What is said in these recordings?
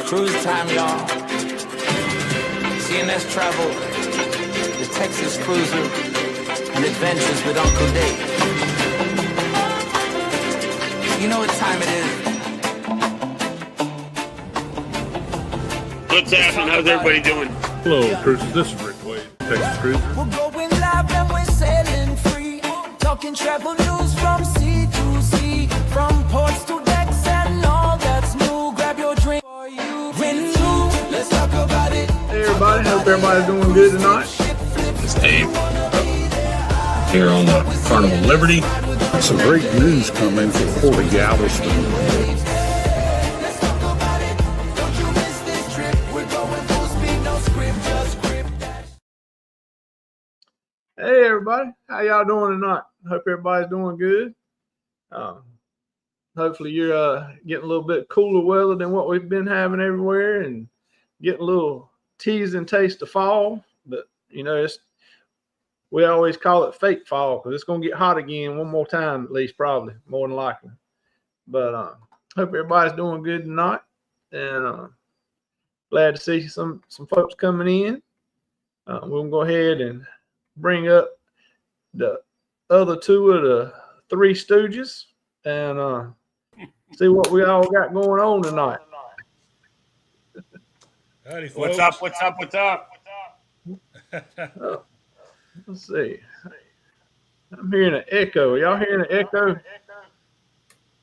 Cruise time, y'all. CNS travel, the Texas Cruiser, and adventures with Uncle Dave. You know what time it is? What's happening? How's everybody doing? Hello, Cruisers. This is Rick Wade, Texas Cruiser. We're going live and we're sailing free. Talking travel news from sea to sea. From ports to decks and all that's new. Grab your drink for you. Renew. Let's talk about it. Hey, everybody. Hope everybody's doing good tonight. It's Dave here on the Carnival Liberty. Some great news coming from Port of Galveston. Let's talk about it. Don't you miss this trip. We're going full speed, no script, just grip that. Hey, everybody. How y'all doing tonight? Hope everybody's doing good. Hopefully you're getting a little bit cooler weather than what we've been having everywhere and getting a little tease and taste of fall. But, you know, we always call it fake fall because it's going to get hot again one more time, at least, probably, more than likely. But hope everybody's doing good tonight. And glad to see some folks coming in. We're going to go ahead and bring up the other two of the Three Stooges and see what we all got going on tonight. Howdy, folks. What's up? What's up? What's up? Let's see. I'm hearing an echo. Y'all hearing an echo?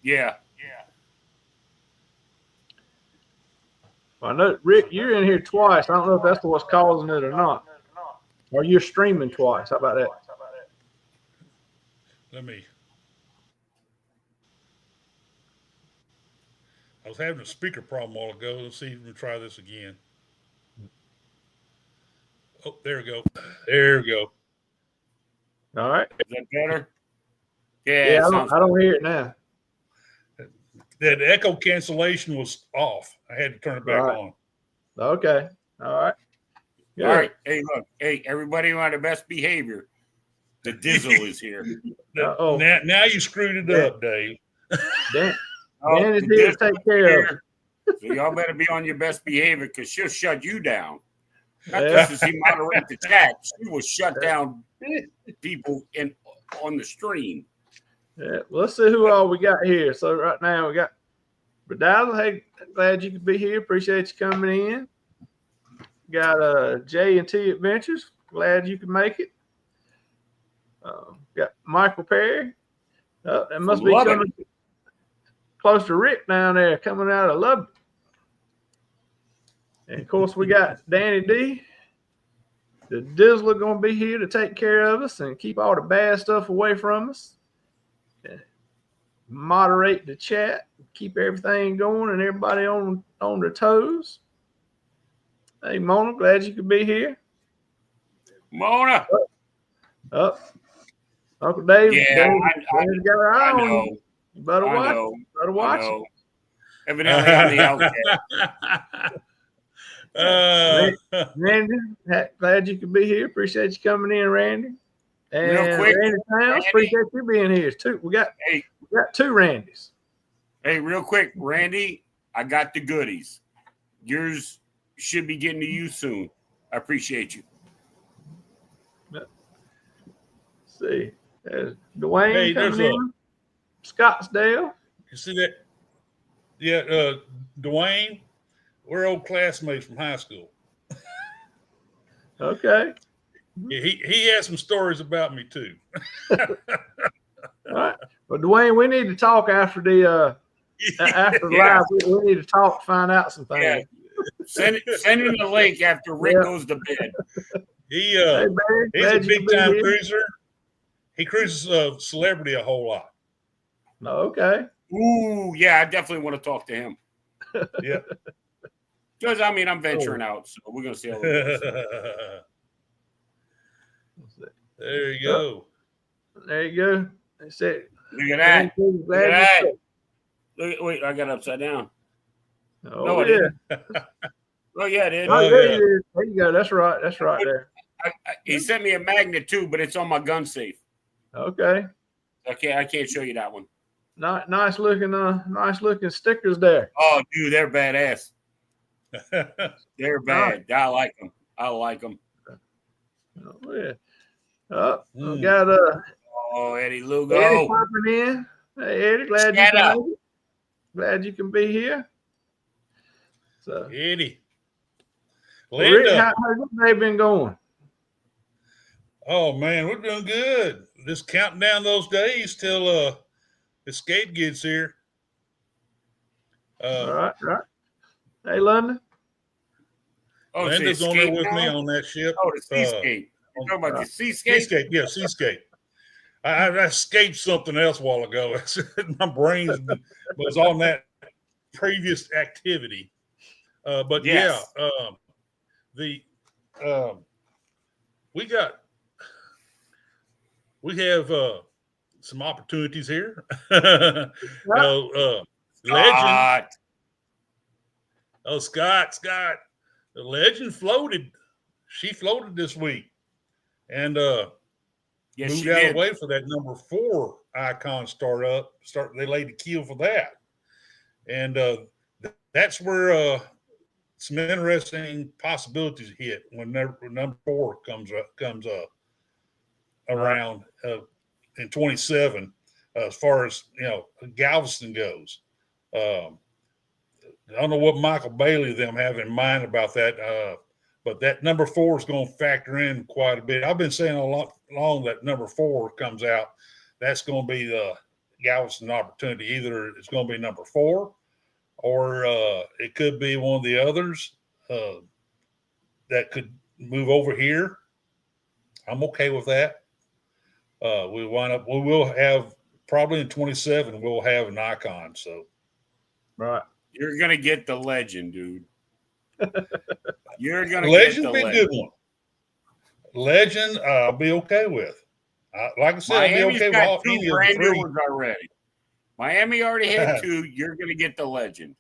Yeah. I know, Rick, you're in here twice. I don't know if that's what's causing it or not. Or you're streaming twice. How about that? I was having a speaker problem a while ago. Let's see if we can try this again. Oh, there we go. There we go. All right. Is that better? Yeah, I don't hear it now. The echo cancellation was off. I had to turn it back on. Okay. All right. Good. All right. Hey, look. Hey, everybody on the best behavior. The Dizzle is here. Uh-oh. Now you screwed it up, Dave. Dan is the here to Dizzle take care of it. So y'all better be on your best behavior because she'll shut you down. Not Yeah. just as he moderate the chat, she will shut down people on the stream. Yeah, well, let's see who all we got here. So right now we got Bedazzle. Hey, glad you could be here. Appreciate you coming in. Got J&T Adventures. Glad you could make it. Got Michael Perry. That must be coming close to Rick down there, coming out of Lubbock. And of course, we got Danny D. The Dizzler going to be here to take care of us and keep all the bad stuff away from us. Moderate the chat, keep everything going and everybody on their toes. Hey, Mona, glad you could be here. Mona. Uncle Dave. Yeah, Dave's got her eye I on know. you. You better watch. Better watch it. Evidently, I'm the outcast. Randy, glad you could be here. Appreciate you coming in, Randy. And Real quick, Randy Towns, Randy. appreciate you being here too. We got two Randys. Hey, real quick, Randy, I got the goodies. Yours should be getting to you soon. I appreciate you. Let's see. There's Dwayne Hey, coming in. Scottsdale. You see that? Yeah, Dwayne, we're old classmates from high school. Okay. Yeah, he has some stories about me too. All right. Well, Dwayne, we need to talk after the live. We need to talk to find out some things. Yeah. Send him the link after Rick goes to bed. He's Hey, a big time cruiser. He cruises Celebrity a whole lot. Okay. Ooh, yeah, I definitely want to talk to him. Yeah. Because I'm venturing out, so we're gonna see how it goes. There you go. There you go. That's it. Look at that. Look at that. Wait, I got upside down. Oh, No, I didn't. Oh, yeah, I did. Oh, there you go. That's right. That's right there. He sent me a magnet too, but it's on my gun safe. Okay. Okay, I can't show you that one. Nice looking stickers there. Oh, dude, they're badass. They're bad. I like them. I like them. Oh, yeah. Oh, Mm. got Oh, Eddie Eddie Lugo. popping in. Hey, Eddie, glad you Shut can up. make it. Glad you can be here. So, Eddie. Rick, Linda. how's your day been going? Oh man, we're doing good. Just counting down those days till Escape gets here. All right. Hey, London. Oh, it's the Linda's on there Escape with me now? on that ship. Oh, the Seascape. You're talking about the Seascape? Seascape, yeah, Seascape. I escaped something else a while ago. My brain was on that previous activity. But Yes. yeah, we have some opportunities here. Legend. God. Oh, Scott, the Legend floated. She floated this week, and Yes, moved she out of did. the way for that number 4 icon start. They laid the keel for that, and that's where some interesting possibilities hit when number 4 comes up around in 27. As far as Galveston goes, I don't know what Michael Bailey them have in mind about that. But that number 4 is going to factor in quite a bit. I've been saying all along that number 4 comes out. That's going to be the Galveston opportunity. Either it's going to be number 4 or it could be one of the others that could move over here. I'm okay with that. We will have probably in 27, we'll have an icon. So, Right. You're going to get the Legend, dude. You're going to get Legend the be a Legend. good one. Legend, I'll be okay with. Like I said, Miami's I'll be okay with got all 2 any of the brand new 3. ones already. Miami already had 2. You're going to get the Legend.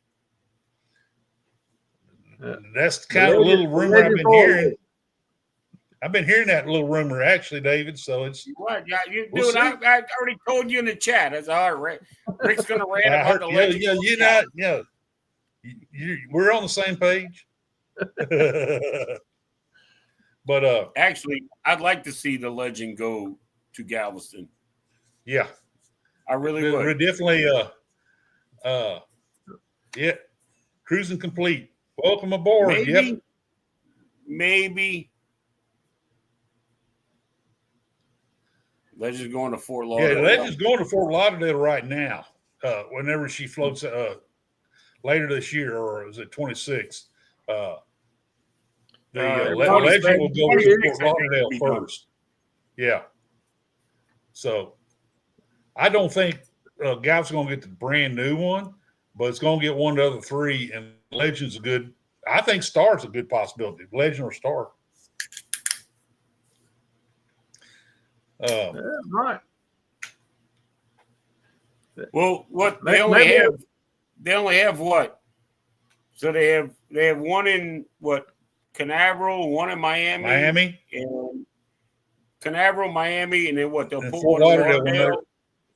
That's kind of a little rumor I've been hearing. I've been hearing that little rumor, actually, David. So it's What? Yeah, We'll dude, I already told you in the chat. That's all right. Rick's going to rant I about heard, the Legend. we're on the same page. But Actually, I'd like to see the Legend go to Galveston. yeah, I really we're would. definitely cruising complete. Welcome aboard. Maybe, Yep. maybe Legend's going to Fort Yeah, Lauderdale. Legend's going to Fort Lauderdale right now. Whenever she floats later this year, or is it 26? Legend will go to Fort Lauderdale first. Yeah. So I don't think Galveston's going to get the brand new one, but it's going to get one of the other 3. And Legend's a good. I think Star's a good possibility. Legend or Star. Yeah, right. Well, what Maybe- they only have what? So they have one in what? Canaveral, one in Miami, and Canaveral, Miami, and then what? They'll And put Fort one in Lauderdale.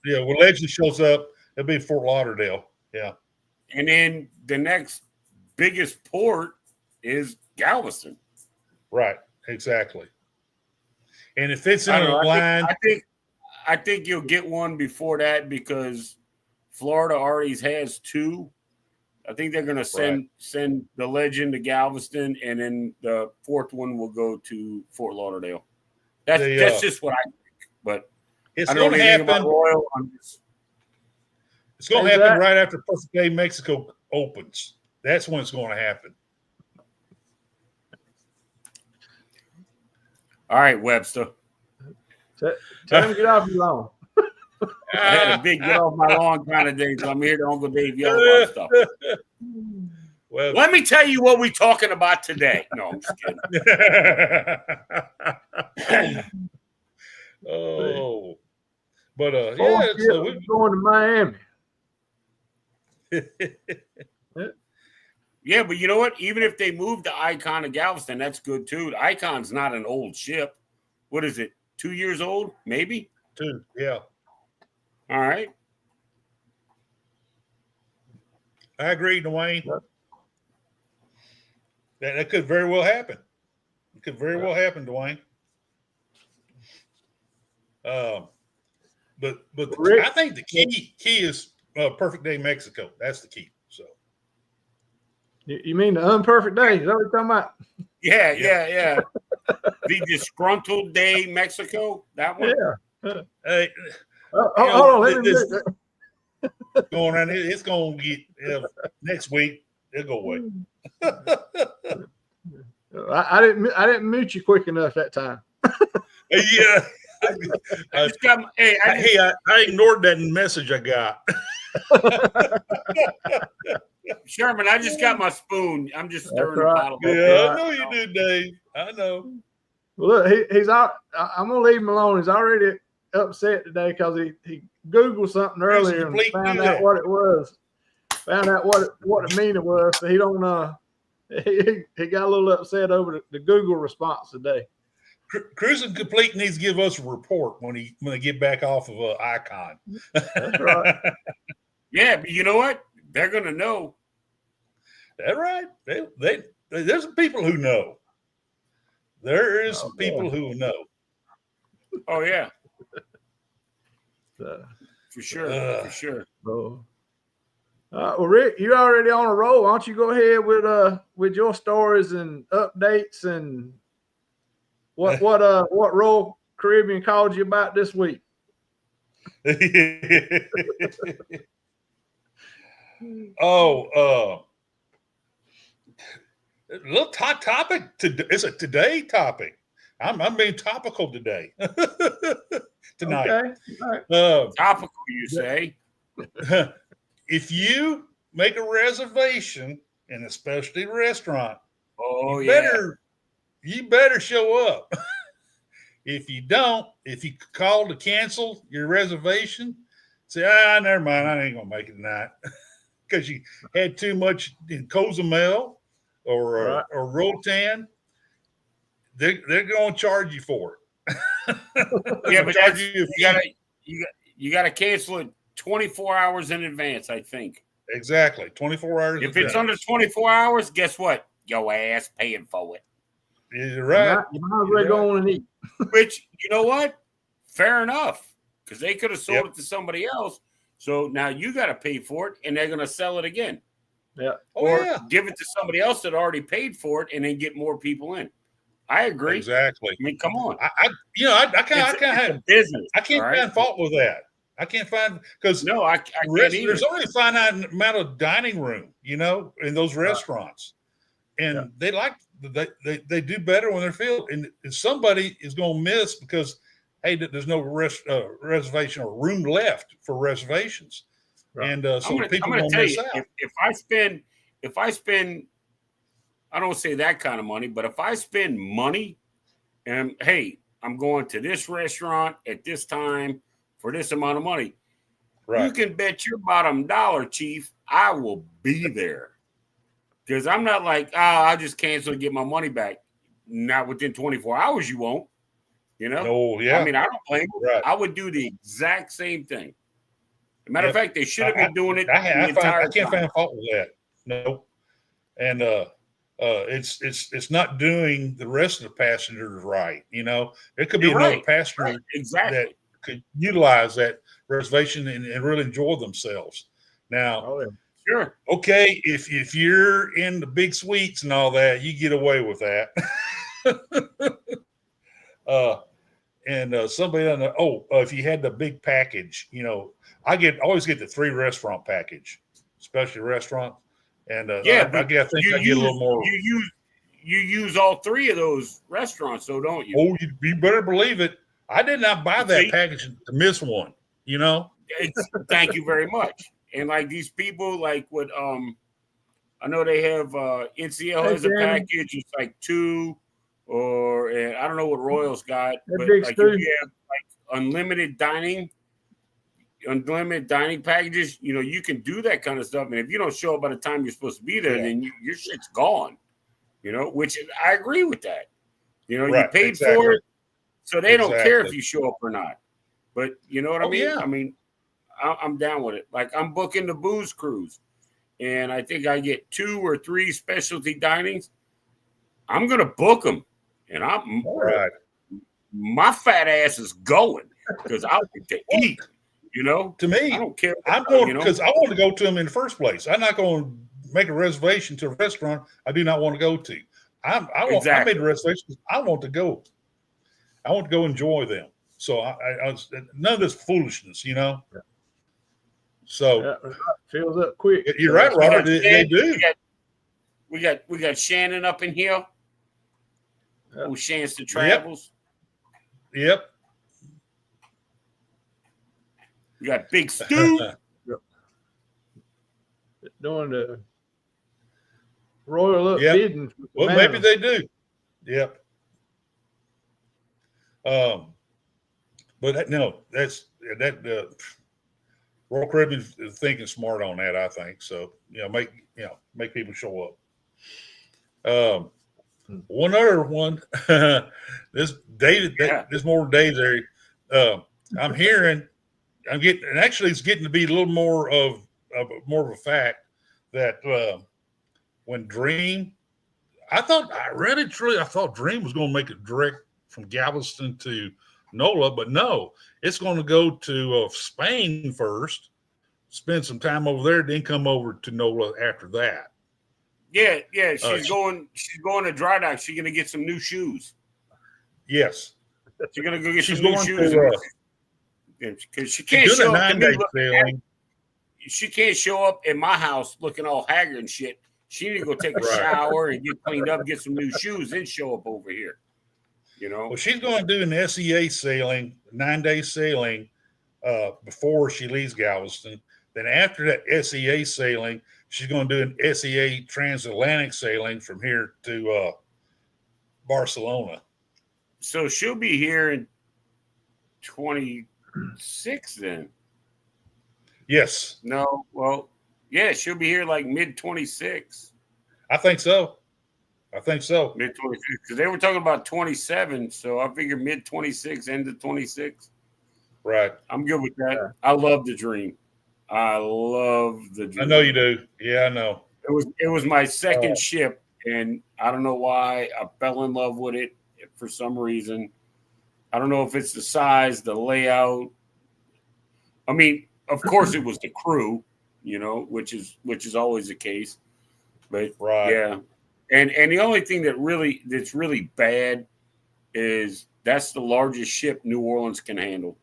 Lauderdale. When Legend shows up, it'll be Fort Lauderdale. Yeah. And then the next biggest port is Galveston. Right. Exactly. And if it's in I a don't know, line, I think you'll get one before that because Florida already has 2. I think they're going to send the Legend to Galveston, and then the 4th one will go to Fort Lauderdale. That's just what I think. But it's I don't going know to anything happen. about Royal. It's going to Hey, happen Zach. right after Perfect Day Mexico opens. That's when it's going to happen. All right, Webster. Tell him to get off your lawn. I had a big get off my lawn kind of day, so I'm here to Uncle Dave yell about stuff. Well, Let me tell you what we're talking about today. No, I'm just kidding. oh, but We're going to Miami. Yeah, but you know what? Even if they move the Icon to Galveston, that's good too. The Icon's not an old ship. What is it? 2 years old? Maybe? 2, yeah. All right. I agree, Dwayne. That could very well happen. It could very well happen, Dwayne. But Rick- I think the key is Perfect Day Mexico. That's the key. So You mean the unperfect day? Is that what you're talking about? Yeah. The disgruntled day Mexico. That one. Yeah. hey, Hold You know, on. Let me this- look. going around, it's going to get next week. It'll go away. I didn't mute you quick enough that time. Yeah. I just got my, hey, I ignored that message I got. Sherman, I just got my spoon. I'm just stirring the right. bottle. Yeah, I know you did, Dave. I know. Well, look, he's out. I'm gonna leave him alone. He's already upset today because he Googled something earlier and complete found do out that. what it was. Found out what the meaning was. So he don't. He got a little upset over the Google response today. Cruising Complete needs to give us a report when they get back off of Icon. That's right. Yeah, but you know what? They're gonna know. That's right. There's some people who know. There is some people who know. Oh yeah, So, for sure, Ugh. for sure. well, Rick, you're already on a roll. Why don't you go ahead with your stories and updates and what Royal Caribbean called you about this week? A little hot topic. It's a today topic. I'm being topical today. Tonight. Okay. All right. Topical, you say? If you make a reservation in a specialty restaurant, Oh you yeah. better show up. If you don't, if you call to cancel your reservation, say, never mind, I ain't gonna make it tonight because you had too much in Cozumel or Right. or Rotan. They're gonna charge you for it. Yeah, but charge that's, you a fee. you gotta cancel it 24 hours in advance, I think. Exactly 24 hours. If it's under 24 hours, guess what? Your ass paying for it. you're right. You might as well go on and eat. Which, you know what? Fair enough. Because they could have sold Yep. it to somebody else. So now you got to pay for it and they're going to sell it again. Yeah. Oh, Or yeah. give it to somebody else that already paid for it and then get more people in. I agree. Exactly. I mean, come on. I can't It's a business. I can't all right? find fault with that. I can't find because No, I can't either. there's only a finite amount of dining room, in those restaurants, and they do better when they're filled. And somebody is going to miss because there's no reservation or room left for reservations, Right. and so I'm people gonna going to tell miss you, out. if I spend, I don't say that kind of money, but if I spend money, and hey, I'm going to this restaurant at this time for this amount of money, you Right? can bet your bottom dollar, Chief, I will be there. Because I'm not like, I'll just cancel and get my money back. Not within 24 hours, you won't. No, yeah. I mean, I don't blame you. Right. I would do the exact same thing. As a matter of Yep. fact, they should have been doing it the I entire can't time. find fault with that. No, and it's not doing the rest of the passengers right. There could be You're another right. passenger Right, exactly. that could utilize that reservation and really enjoy themselves. Now, Oh, yeah. Sure. okay, if you're in the big suites and all that, you get away with that. Somebody on if you had the big package, I always get the 3 restaurant package, especially restaurant, and I think I get a little more. You use all 3 of those restaurants, though, don't you? Oh, you better believe it. I did not buy that See? package to miss one. Thank you very much. And like these people, like what I know they have NCL has a Jamie. package. It's like 2, or and I don't know what Royals got, That but big like stew. if you have like unlimited dining packages, you can do that kind of stuff. And if you don't show up by the time you're supposed to be there, then your shit's gone. Which I agree with that. You Right, paid exactly. for it, so they don't care if Exactly. you show up or not. But you know what I Oh, mean? yeah. I mean, I'm down with it. Like I'm booking the booze cruise, and I think I get 2 or 3 specialty dinings. I'm gonna book them, and I'm Right. my fat ass is going because I like to eat. You know, To me, I don't care. I'm going you know? because I want to go to them in the first place. I'm not going to make a reservation to a restaurant I do not want to go to. I Exactly. made a reservation because I want to go. I want to go enjoy them. So I was, none of this foolishness, you know. So Yeah, fills up quick. you're right, Robert. They Shannon, do. We got Shannon up in here. Yep. Who Shannon travels. Yep. We got Big Stu. Doing the royal up Yep. bidding. for the Well, man. maybe they do. Yep. But no, that's that. Royal Caribbean is thinking smart on that, I think. So make people show up. One other one. This David, this more Dave's area. I'm hearing, and actually, it's getting to be a little more of a fact that when Dream, I thought Dream was going to make it direct from Galveston to NOLA, but no, it's going to go to Spain first, spend some time over there, then come over to NOLA after that. Yeah. She's going to dry dock. She's gonna get some new shoes. Yes, She's gonna go get she's some new going shoes. Because she can't she's doing show a up to me 9-day sailing. she can't show up in my house looking all haggard and shit. She need to go take a shower and get cleaned up, get some new shoes, then show up over here. You know. Well, she's going to do an SEA sailing, 9-day sailing, before she leaves Galveston. Then after that SEA sailing, she's going to do an SEA transatlantic sailing from here to Barcelona. So she'll be here in 26 then. Yes, No, well, yeah, she'll be here like mid 26. I think so. Mid 26 because they were talking about 27, so I figured mid 26, end of 26. Right. I'm good with that. I love the Dream. I love the Dream. I know you do. Yeah, I know. It was my second ship, and I don't know why I fell in love with it for some reason. I don't know if it's the size, the layout. I mean, of course, it was the crew, which is always the case. But Right. yeah. And the only thing that's really bad is that's the largest ship New Orleans can handle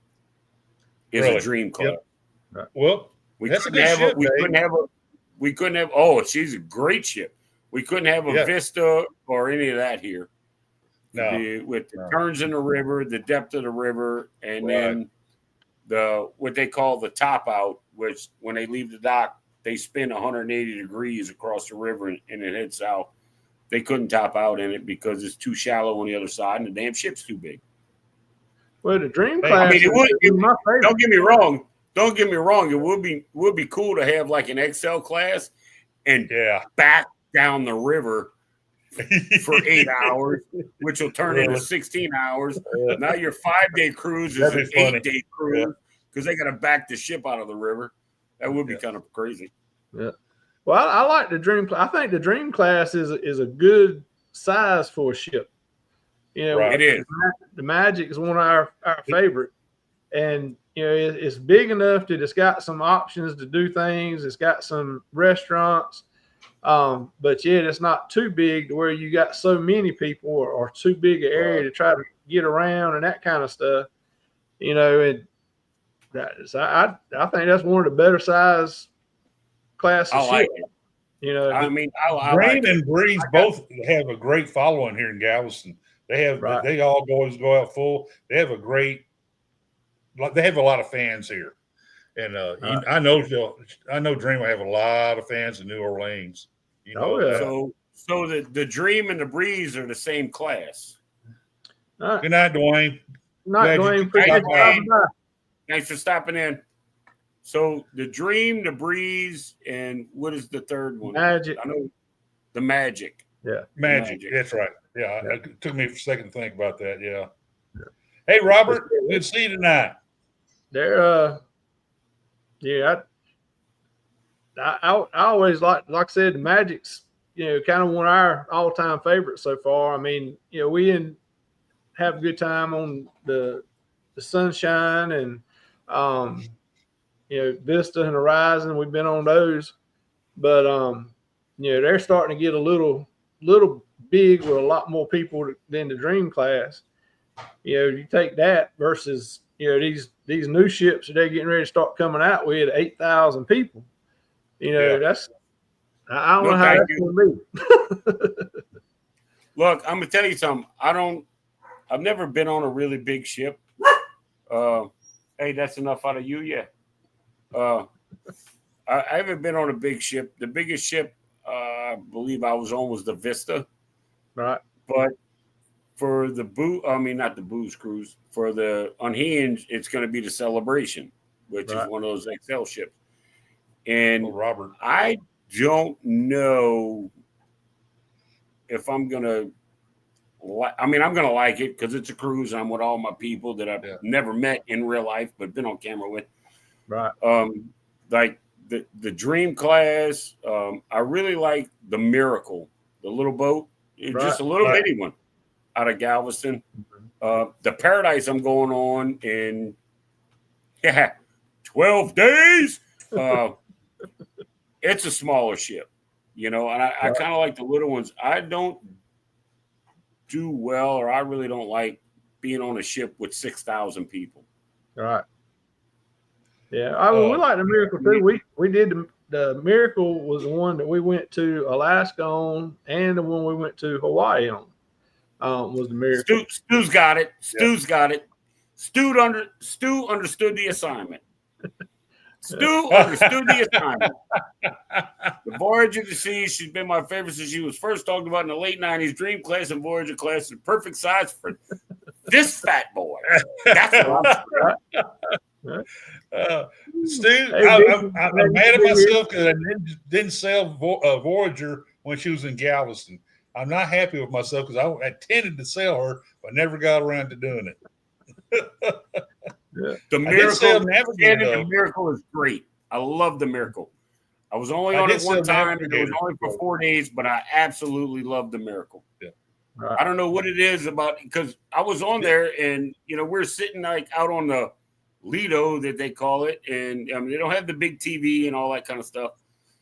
is Really? a Dream class. Yep. Well, We that's a couldn't good have ship, we Dave. couldn't have oh, she's a great ship. We couldn't have a Yeah. Vista or any of that here. No. With the turns in the river, the depth of the river, and then what they call the top out, which when they leave the dock, they spin 180 degrees across the river and it heads south. They couldn't top out in it because it's too shallow on the other side and the damn ship's too big. Well, the Dream I class mean, is my favorite. Don't get me wrong. It would be cool to have like an XL class and Yeah. back down the river for 8 hours, which will turn into 16 hours. Now your 5-day cruise is That'd an be funny. 8-day cruise because they got to back the ship out of the river. That would be kind of crazy. Yeah. Well, I like the Dream. I think the Dream class is a good size for a ship. It is. The Magic is one of our favorite, and it's big enough that it's got some options to do things. It's got some restaurants, but yet it's not too big to where you got so many people or too big an area to try to get around and that kind of stuff. And I think that's one of the better size class of I like ship. it. I mean, I Dream like it. and Breeze both have a great following here in Galveston. They have they all always go out full. They have they have a lot of fans here, and I know Dream will have a lot of fans in New Orleans. So the Dream and the Breeze are the same class. All right. Good night, Dwayne. Not Glad you Dwayne. could Appreciate stop you by. stopping by. Thanks for stopping in. So the Dream, the Breeze, and what is the third one? Magic. I know the Magic. Yeah. Magic. That's right. Yeah, it took me a second to think about that. Yeah. Hey, Robert. Good to see you tonight. They're I always like I said, the Magic's kind of one of our all-time favorites so far. I mean, we have a good time on the Sunshine and Vista and Horizon. We've been on those, but they're starting to get a little big with a lot more people than the Dream class. You take that versus these new ships that they're getting ready to start coming out with 8,000 people. That's I don't know how that's going to be. Look, I'm gonna tell you something. I've never been on a really big ship. Hey, that's enough out of you, yeah. I haven't been on a big ship. The biggest ship I believe I was on was the Vista. Right. But for the not the Booze Cruise, for the Unhinged, it's going to be the Celebration, which is one of those XL ships. And Robert, I don't know if I'm going to I'm going to like it because it's a cruise. I'm with all my people that I've never met in real life, but been on camera with. Right. Like the Dream class, I really like the Miracle, the little boat. It's just a little bitty one out of Galveston. The Paradise I'm going on in 12 days. It's a smaller ship, and I kind of like the little ones. I don't do well, or I really don't like being on a ship with 6,000 people. Right. Yeah, we like the Miracle too. We did the Miracle was the one that we went to Alaska on, and the one we went to Hawaii on. Was the Miracle. Stu's got it. Stu's got it. Stu understood the assignment. Stu understood the assignment. The Voyager to Sea, she's been my favorite since she was first talked about in the late 90s. Dream class and Voyager class is the perfect size for this fat boy. That's what I'm Stu, I'm mad at myself because I didn't sell Voyager when she was in Galveston. I'm not happy with myself because I intended to sell her, but never got around to doing it. The Miracle is great. I love the Miracle. I was only on it one time, and it was only for 4 days, but I absolutely love the Miracle. Yeah. Right. I don't know what it is about, because I was on there, and we're sitting like out on the Lido that they call it, and they don't have the big TV and all that kind of stuff.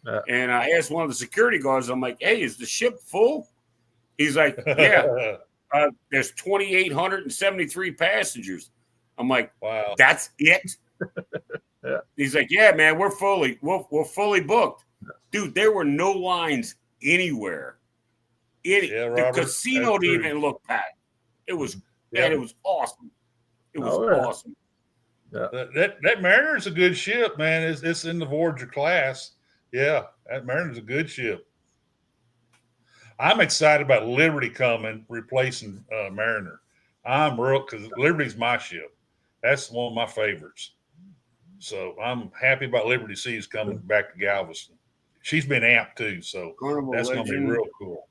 Yeah. And I asked one of the security guards, I'm like, "Hey, is the ship full?" He's like, "Yeah, there's 2,873 passengers." I'm like, "Wow, that's it." Yeah. He's like, "Yeah, man, we're fully booked, dude. There were no lines anywhere. The casino didn't even look packed. It was it was awesome. It was awesome." Yeah. That Mariner's a good ship, man. It's in the Voyager class. Yeah, that Mariner's a good ship. I'm excited about Liberty coming, replacing Mariner. I'm real, because Liberty's my ship. That's one of my favorites. So I'm happy about Liberty Seas coming back to Galveston. She's been amped too, so that's going to be real cool.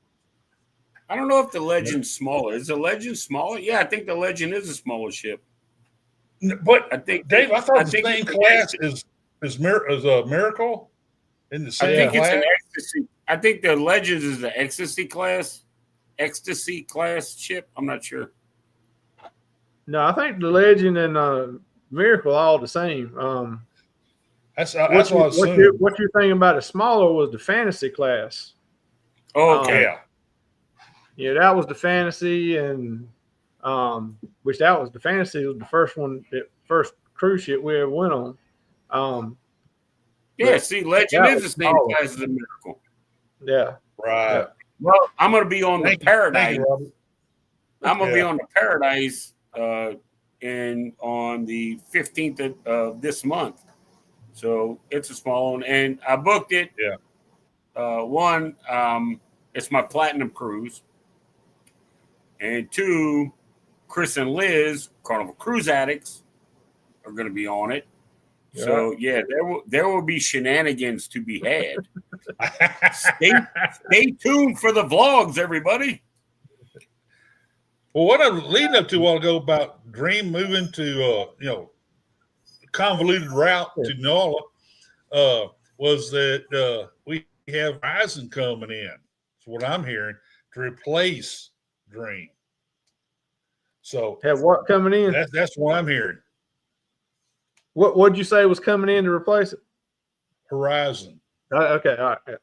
I don't know if the Legend's smaller. Is the Legend smaller? Yeah, I think the Legend is a smaller ship. But I think Dave, I thought the same class is a Miracle in the same class. It's an Ecstasy. I think the Legends is the Ecstasy class ship. I'm not sure. No, I think the Legend and Miracle are all the same. That's what I was saying. What you're thinking about the smaller was the Fantasy class. Oh, okay. Yeah, that was the Fantasy, and which that was the Fantasy was the first one, the first cruise ship we ever went on. See, Legend is the same class as the Miracle. Yeah. Right. Yeah. Well, I'm going to be on the Paradise. I'm going to be Yeah. on the Paradise and on the 15th of this month. So it's a small one. And I booked it. Yeah. One, it's my platinum cruise. And two, Chris and Liz, Carnival Cruise Addicts, are going to be on it. Yeah. So there will be shenanigans to be had. Stay tuned for the vlogs, everybody. Well, what I'm leading up to a while ago about Dream moving to convoluted route to NOLA was that we have Horizon coming in. That's what I'm hearing, to replace Dream. So Have what coming in? that's what I'm hearing. What'd you say was coming in to replace it? Horizon. Okay, all right. Yeah.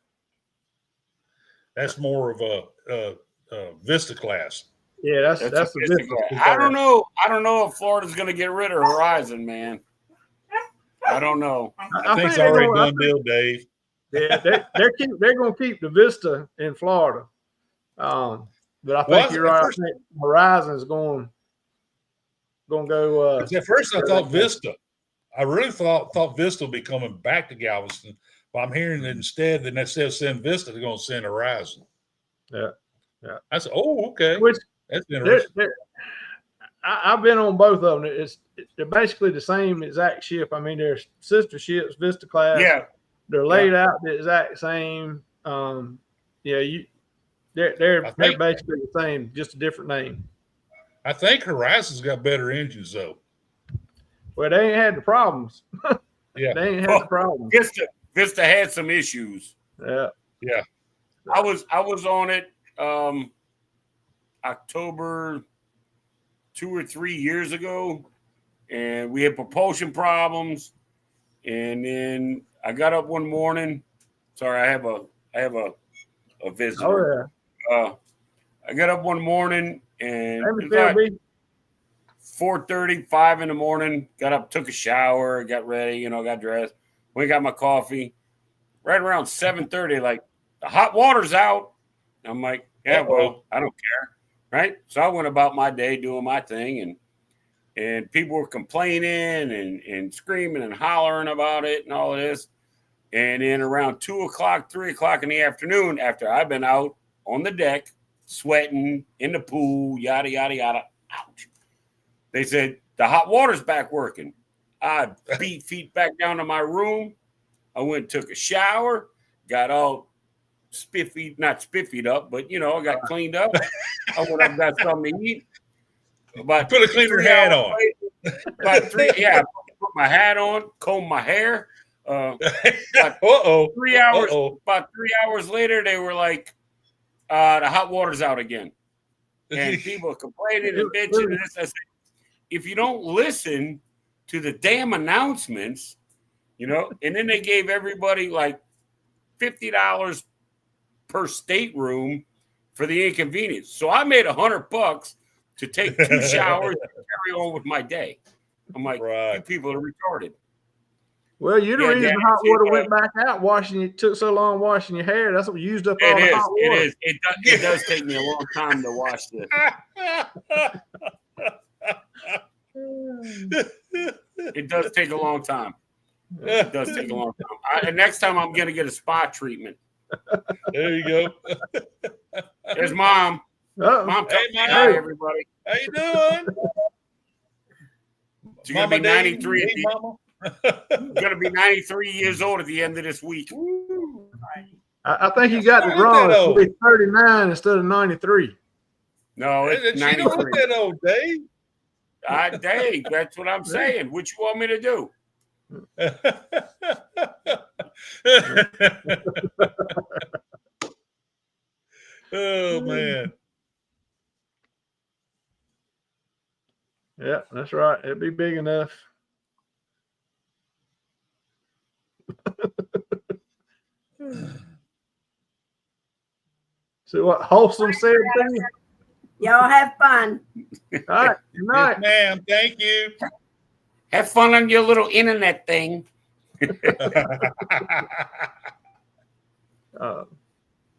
That's more of a Vista class. Yeah, that's a the Vista difference. class. I don't know. I don't know if Florida's going to get rid of Horizon, man. I don't know. I think it's already done deal, Dave. Yeah, they're going to keep the Vista in Florida. But I think you're right. I think Horizon's going to go. At first, I thought Vista. I really thought Vista would be coming back to Galveston, but I'm hearing that instead of send Vista, they're going to send Horizon. Yeah. I said, oh, okay. Which that's interesting. I've been on both of them. They're basically the same exact ship. I mean, they're sister ships, Vista class. Yeah. They're laid out the exact same. They're basically the same, just a different name. I think Horizon's got better engines though. Well, they ain't had the problems. Yeah, they ain't had the problems. Vista had some issues. Yeah. I was on it October 2 or 3 years ago, and we had propulsion problems. And then I got up one morning. Sorry, I have a visitor. Oh yeah. I got up one morning and it was like 4:30, 5 in the morning. Got up, took a shower, got ready, got dressed. Went and got my coffee. Right around 7:30, like the hot water's out. I'm like, yeah, well, I don't care, right? So I went about my day doing my thing, and people were complaining and screaming and hollering about it and all of this. And then around 2 o'clock, 3 o'clock in the afternoon, after I've been out on the deck, sweating in the pool, yada, yada, yada, ouch. They said, the hot water's back working. I beat feet back down to my room. I went and took a shower, got all not spiffied up, but, I got cleaned up. I went up and got something to eat. Put a cleaner hat on. Put my hat on, comb my hair. About 3 hours. About 3 hours later, they were like, "The hot water's out again," and people complaining and bitching. And this. I said, if you don't listen to the damn announcements, and then they gave everybody like $50 per stateroom for the inconvenience. So I made $100 to take 2 showers and carry on with my day. I'm like, you people are retarded. Well, you're the reason the hot water went back out washing. It took so long washing your hair. That's what used up all the hot water. It is. It does take me a long time to wash this. It does take a long time. It does take a long time. And next time I'm going to get a spa treatment. There you go. There's Mom. Mom, hi, everybody. How you doing? She's going to be 93. Hey, Mama. I'm going to be 93 years old at the end of this week. I think you got it wrong. It'll be 39 instead of 93. No, it's 93. Don't look that old, Dave. Dave, that's what I'm saying. What you want me to do? Oh, man. Yeah, that's right. It'd be big enough. So what Wholesome said to you? Y'all have fun. All right, good night. Yes, ma'am. Thank you. Have fun on your little internet thing.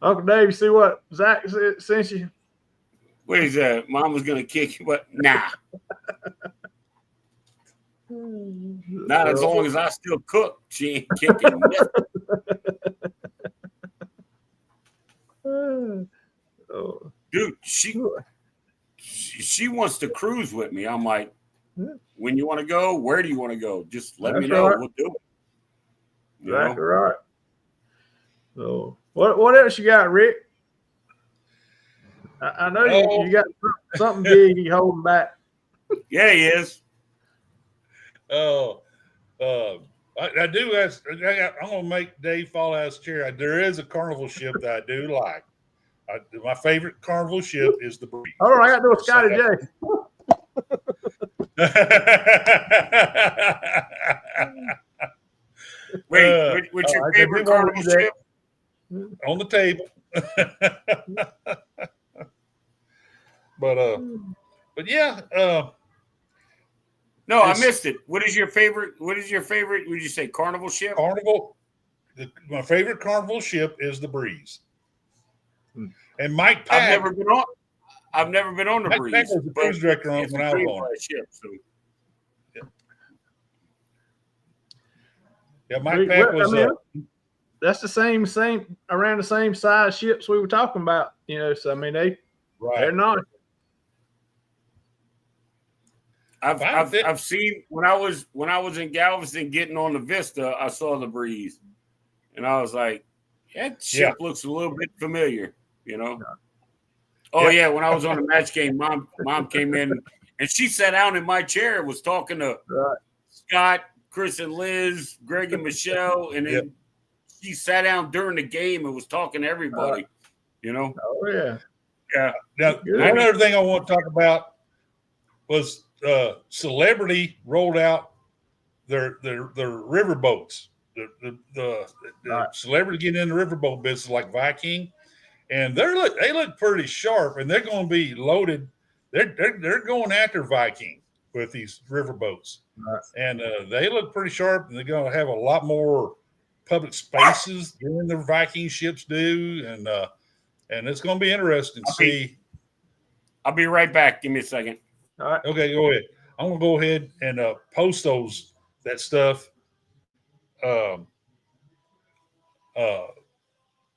Uncle Dave, you see what Zach sent you? What is that? Mom was gonna kick you, but nah. Not as long as I still cook. She ain't kicking nothing. Dude, she wants to cruise with me. I'm like, when you want to go, where do you want to go? Just let me know. Right. We'll do it. Exactly right. So what else you got, Rick? I know you got something big you holding back. Yeah, he is. I do. I'm gonna make Dave fall out of his chair. There is a carnival ship that I do like. My favorite Carnival ship is the Breeze. All right, I got to do a Scotty J. Wait, what's your I did favorite wanna Carnival do that. ship? On the table. but yeah, No, I It's- missed it. What is your favorite? Would you say Carnival ship? Carnival. My favorite Carnival ship is the Breeze. Hmm. And Mike I've Pack. never been on. I've never been on the Mike Breeze. Pack was the but cruise director it's when a I was great on it. ship. So Yeah, Mike Pack was. That's the same around the same size ships we were talking about. You know, so I mean they're Right. not. I've seen when I was in Galveston getting on the Vista, I saw the Breeze, and I was like, that ship looks a little bit familiar, you know. Oh yeah, when I was on the match game, mom came in and she sat down in my chair and was talking to Scott, Chris, and Liz, Greg, and Michelle, and then she sat down during the game and was talking to everybody, you know. Oh yeah. Yeah. Now, one other thing I want to talk about was Celebrity rolled out their river boats. The Celebrity getting in the riverboat business like Viking, and they look pretty sharp, and they're going to be loaded. They're going after Viking with these riverboats, and they look pretty sharp, and they're going to have a lot more public spaces than the Viking ships do, and it's going to be interesting to see. I'll be right back. Give me a second. All right. Okay, go ahead. I'm gonna go ahead and post that stuff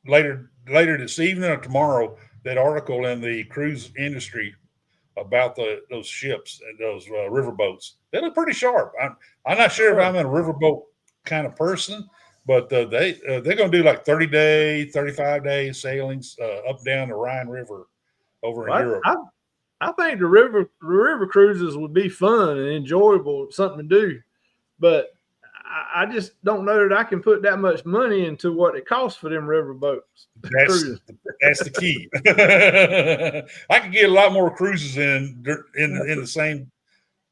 later this evening or tomorrow. That article in the cruise industry about those ships and those riverboats. They look pretty sharp. I'm not sure if I'm a riverboat kind of person, but they're going to do like 30-day, 35-day sailings up down the Rhine River over in Europe. I think the river cruises would be fun and enjoyable, something to do, but I just don't know that I can put that much money into what it costs for them river boats. That's the key. I could get a lot more cruises in the same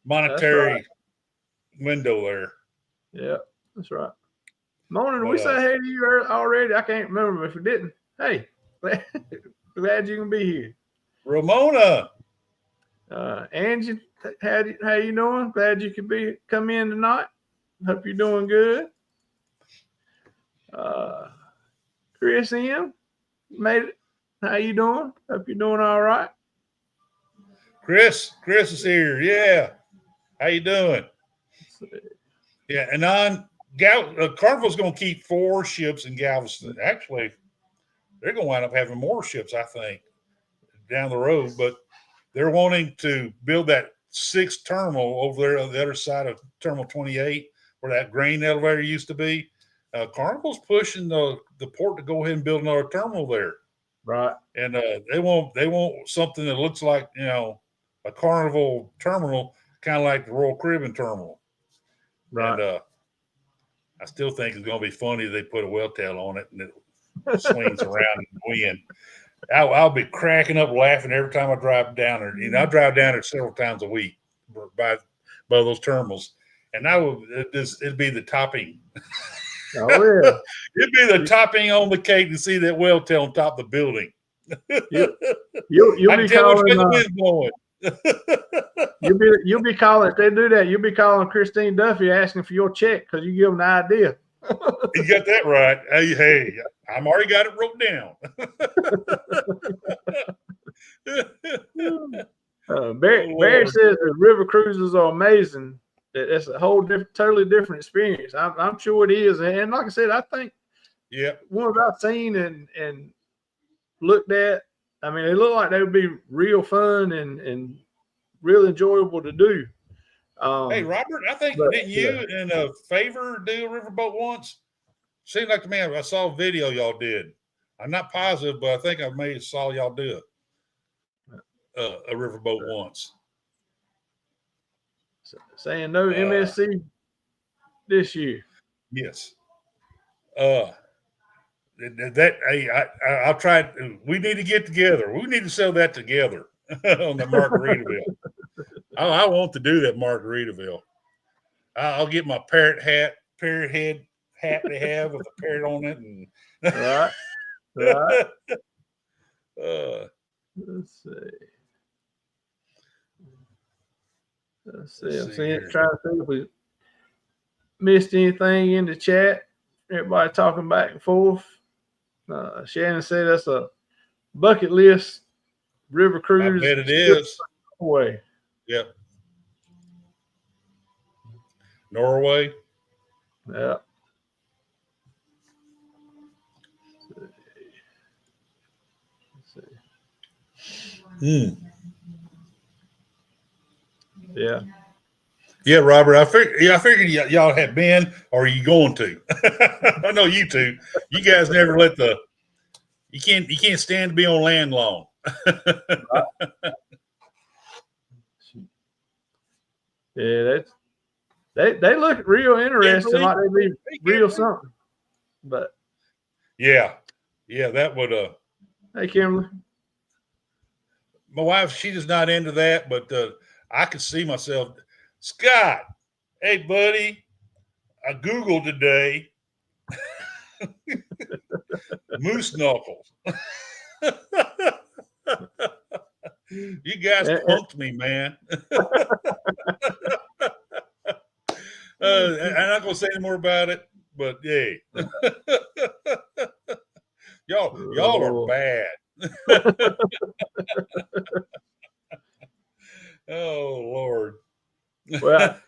monetary window there. Yeah, that's right. Mona, did we say hey to you already? I can't remember if we didn't. Hey, glad you can be here. Ramona. Angie, how you doing? Glad you could come in tonight. Hope you're doing good. Chris M, made it. How you doing? Hope you're doing all right. Chris is here. Yeah. How you doing? Yeah, and Carnival's going to keep 4 ships in Galveston. Actually, they're going to wind up having more ships, I think, down the road. But they're wanting to build that 6th terminal over there on the other side of Terminal 28, where that grain elevator used to be. Carnival's pushing the port to go ahead and build another terminal there. Right. And they want something that looks like, a Carnival terminal, kind of like the Royal Caribbean terminal. Right. And I still think it's going to be funny if they put a well tail on it and it swings around in the wind. I'll be cracking up laughing every time I drive down there. I drive down there several times a week by those terminals, and it'd be the topping. Oh yeah, it'd be the topping on the cake to see that well tail on top of the building. You'll be calling. The wind blowing. You'll be calling if they do that. You'll be calling Christine Duffy asking for your check because you give them the idea. You got that right. Hey, I'm already got it wrote down. Barry says the river cruises are amazing. It's a whole totally different experience. I'm sure it is, and like I said, I think ones I've seen and looked at, I mean, they look like they would be real fun and real enjoyable to do. Hey, Robert, I think didn't you and Favor do a riverboat once? Seemed like to me I saw a video y'all did. I'm not positive, but I think I may have saw y'all do a riverboat once. Saying no MSC this year. Yes. I'll try. We need to get together. We need to sell that together on the Margaritaville. I want to do that Margaritaville. I'll get my parrot head hat they have with a parrot on it, and Right. Right. Let's see. Let's I'm see here. trying to see if we missed anything in the chat. Everybody talking back and forth. Shannon said that's a bucket list river I cruise. bet it is. Way. Yep. Norway. Yeah. Yeah. Yeah, Robert. I figured y'all had been, or are you going to? I know you two. You guys never let you can't stand to be on land long. Yeah, they look real interesting, like they be real something. But yeah, that would hey, Kimberly. My wife, she is not into that, but I could see myself. Scott, hey buddy, I Googled today moose knuckles. You guys punked me, man. I'm not gonna say any more about it, but yeah, y'all are bad. Oh Lord. Well,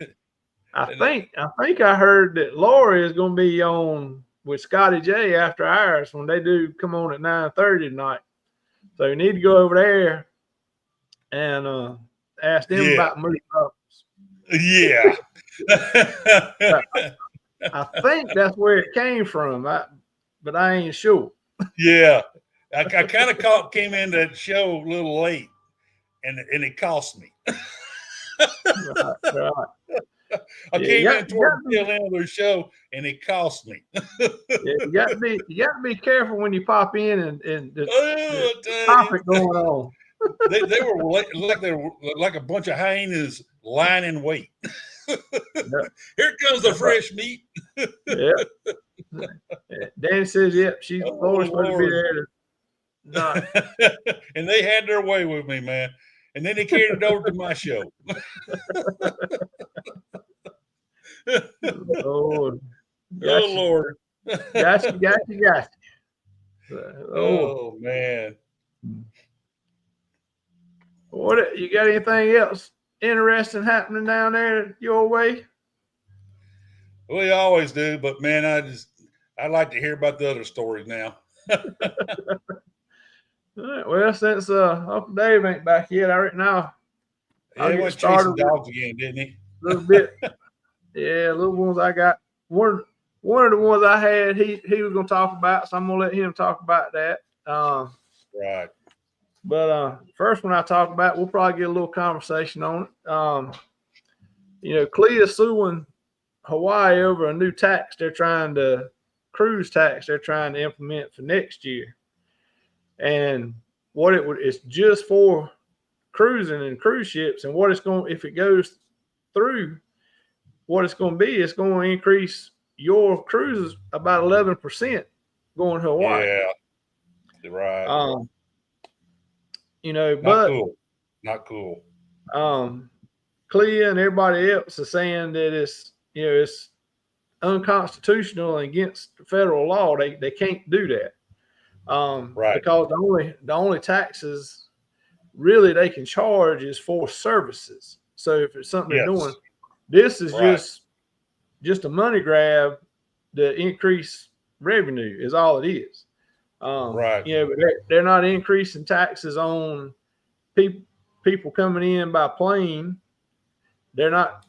I think I heard that Laura is going to be on with Scotty J after ours when they do come on at 9:30 tonight. So you need to go over there and ask them about moose knuckles. Yeah. I think that's where it came from, but I ain't sure. Yeah. I kind of came in that show a little late, and it cost me. Right. I came in toward the tail end of their show, and it cost me. You got to be careful when you pop in and the topic going on. They were like a bunch of hyenas lying in wait. Here comes the fresh meat. Yeah. Danny says, "Yep, she's always supposed to be there." Not. And they had their way with me, man. And then they carried it over to my show. Lord. Oh Lord. Gotcha. Oh man. What you got anything else interesting happening down there your way? We always do, but man, I'd like to hear about the other stories now. All right, well, since Uncle Dave ain't back yet, I reckon now He went chasing dogs again, didn't he? A little bit. Yeah, little ones I got. One of the ones I had, he was gonna talk about, so I'm gonna let him talk about that. Right. But first one I talk about, we'll probably get a little conversation on it. Clea's suing Hawaii over a new tax cruise tax they're trying to implement for next year. And it's just for cruising and cruise ships, and if it goes through, what it's going to be, it's going to increase your cruises about 11% going to Hawaii. Yeah. Right. Not cool. Clea and everybody else is saying that it's unconstitutional and against federal law. They can't do that. Right. Because the only taxes really they can charge is for services. So if it's something they're doing, this is just a money grab to increase revenue is all it is. Right. But they're not increasing taxes on people coming in by plane. They're not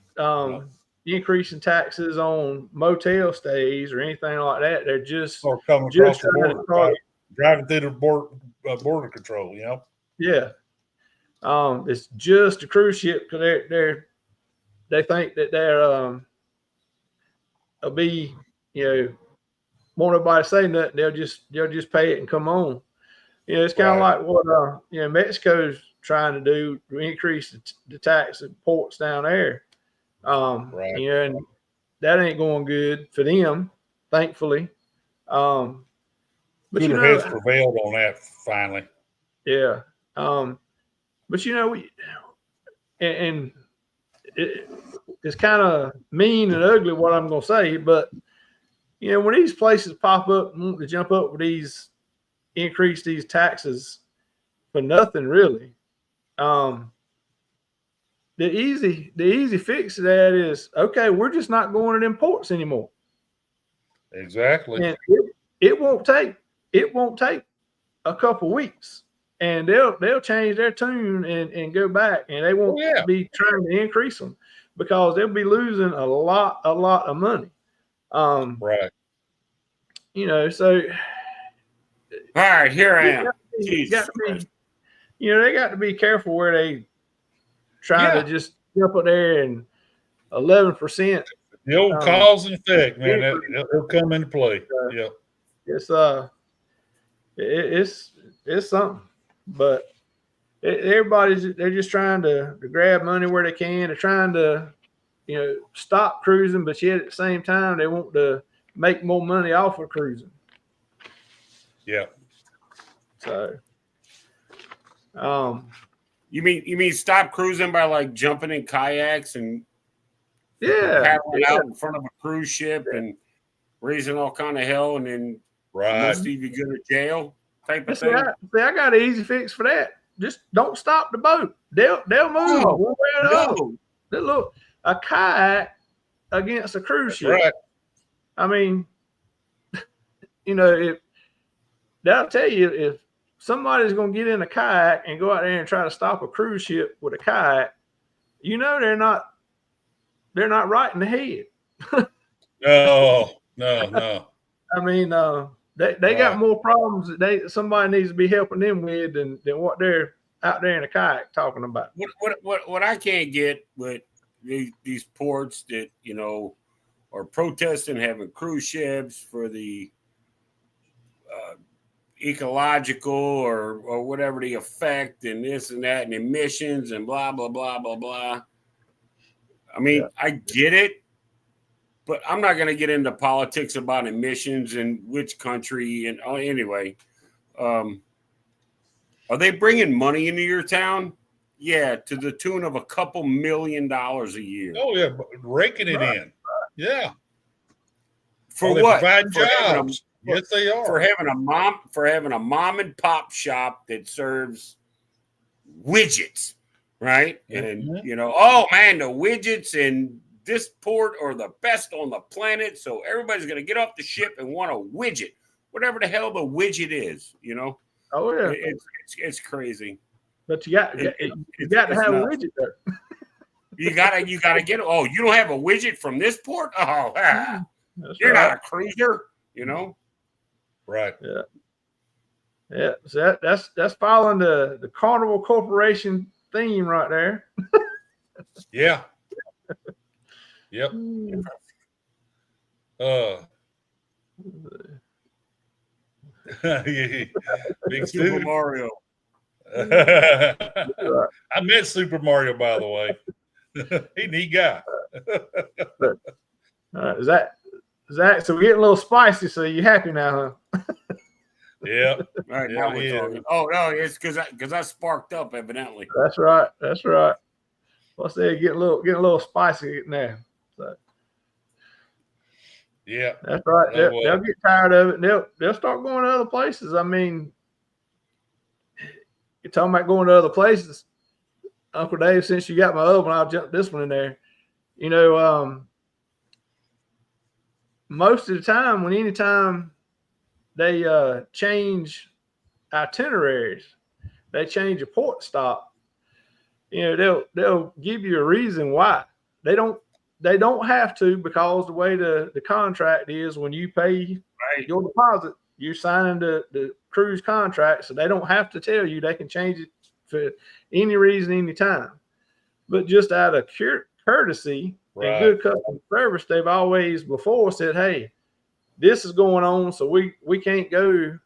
increasing taxes on motel stays or anything like that. They're just coming across the border, driving through the border control. Yeah. It's just a cruise ship because they think that they're will be want nobody to say nothing. They'll just pay it and come on. You know, it's kind of Right. like what Mexico's trying to do to increase the tax at ports down there. Right. You know, and that ain't going good for them, thankfully. But Cooler heads prevailed on that finally. yeah. But it's kind of mean and ugly what I'm going to say, but when these places pop up and want to jump up with increase these taxes for nothing really, the easy fix to that is, okay, we're just not going to them ports anymore. Exactly. And it won't take a couple weeks, and they'll change their tune and go back, and they won't be trying to increase them because they'll be losing a lot of money. Right. So all right, here I am. they got to be careful where they try to just jump up there and 11%. The old cause and effect, man, it'll come into play. Yeah. It's something, but they're just trying to grab money where they can. They're trying to, stop cruising, but yet at the same time they want to make more money off of cruising. Yeah. So, you mean stop cruising by like jumping in kayaks and paddling out in front of a cruise ship and raising all kind of hell, and then most of you go to jail type of thing? I got an easy fix for that. Just don't stop the boat. They'll move. Look, a kayak against a cruise ship. Right. I mean, if that'll tell you, if somebody's going to get in a kayak and go out there and try to stop a cruise ship with a kayak, they're not right in the head. No. I mean, they got more problems that somebody needs to be helping them with than what they're out there in a kayak talking about. What I can't get with these ports that are protesting having cruise ships for the ecological or whatever the effect and this and that and emissions and blah blah blah blah blah. I mean, I get it, but I'm not going to get into politics about emissions and which country. And anyway, are they bringing money into your town? Yeah, to the tune of a couple $1 million a year. Oh yeah, raking it in. Yeah. For what? Provide jobs. Yes, they are. For having a mom and pop shop that serves widgets, right? And oh man, the widgets in this port are the best on the planet. So everybody's gonna get off the ship and want a widget, whatever the hell the widget is. Oh yeah, it's crazy. But you got to have a widget there. You gotta get. Oh, you don't have a widget from this port? Oh, you're not a cruiser, Right. Yeah. Yeah. So that's following the Carnival Corporation theme right there. Yeah. Yep. Big Super Mario. I met Super Mario, by the way. He's a neat guy. Zach, so we're getting a little spicy. So you happy now, huh? Yeah. All right, now we're talking. Oh no, it's because I sparked up evidently. That's right. Let's say getting a little spicy now. So. Yeah, that's right. They'll get tired of it. And they'll start going to other places. I mean, you're talking about going to other places, Uncle Dave. Since you got my other one, I'll jump this one in there. Most of the time, anytime they change itineraries, they change a port stop. They'll give you a reason why. They don't have to, because the way the contract is, when you pay your deposit, you're signing the cruise contract, so they don't have to tell you. They can change it for any reason, anytime. But just out of courtesy and good customer service, they've always before said, hey, this is going on, so we can't go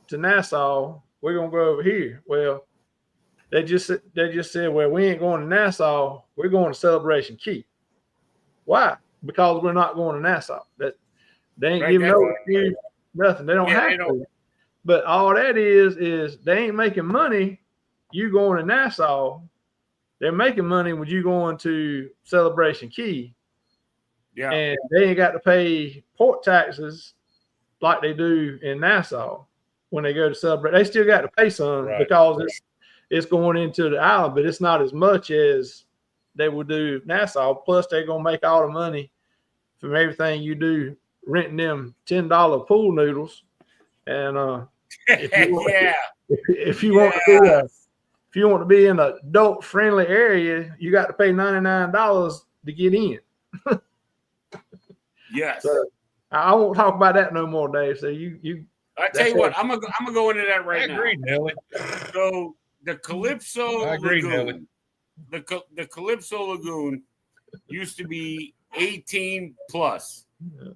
to Nassau. We're gonna go over here. Well, they just said, well, we ain't going to Nassau. We're going to Celebration Key. Why? Because we're not going to Nassau. That they ain't giving no excuse, nothing. They don't have to. But all that is they ain't making money. You going to Nassau? They're making money with you going to Celebration Key. Yeah. And they ain't got to pay port taxes like they do in Nassau when they go to celebrate. They still got to pay some because it's going into the island, but it's not as much as they would do Nassau. Plus, they're gonna make all the money from everything you do renting them $10 pool noodles. And if you want to be in an adult friendly area, you got to pay $99 to get in. Yes. So I won't talk about that no more, Dave. So you. I tell you what, I'm gonna go into that right now. I agree, Nelly. So the Calypso I agree, Lagoon, the Calypso Lagoon used to be 18 plus.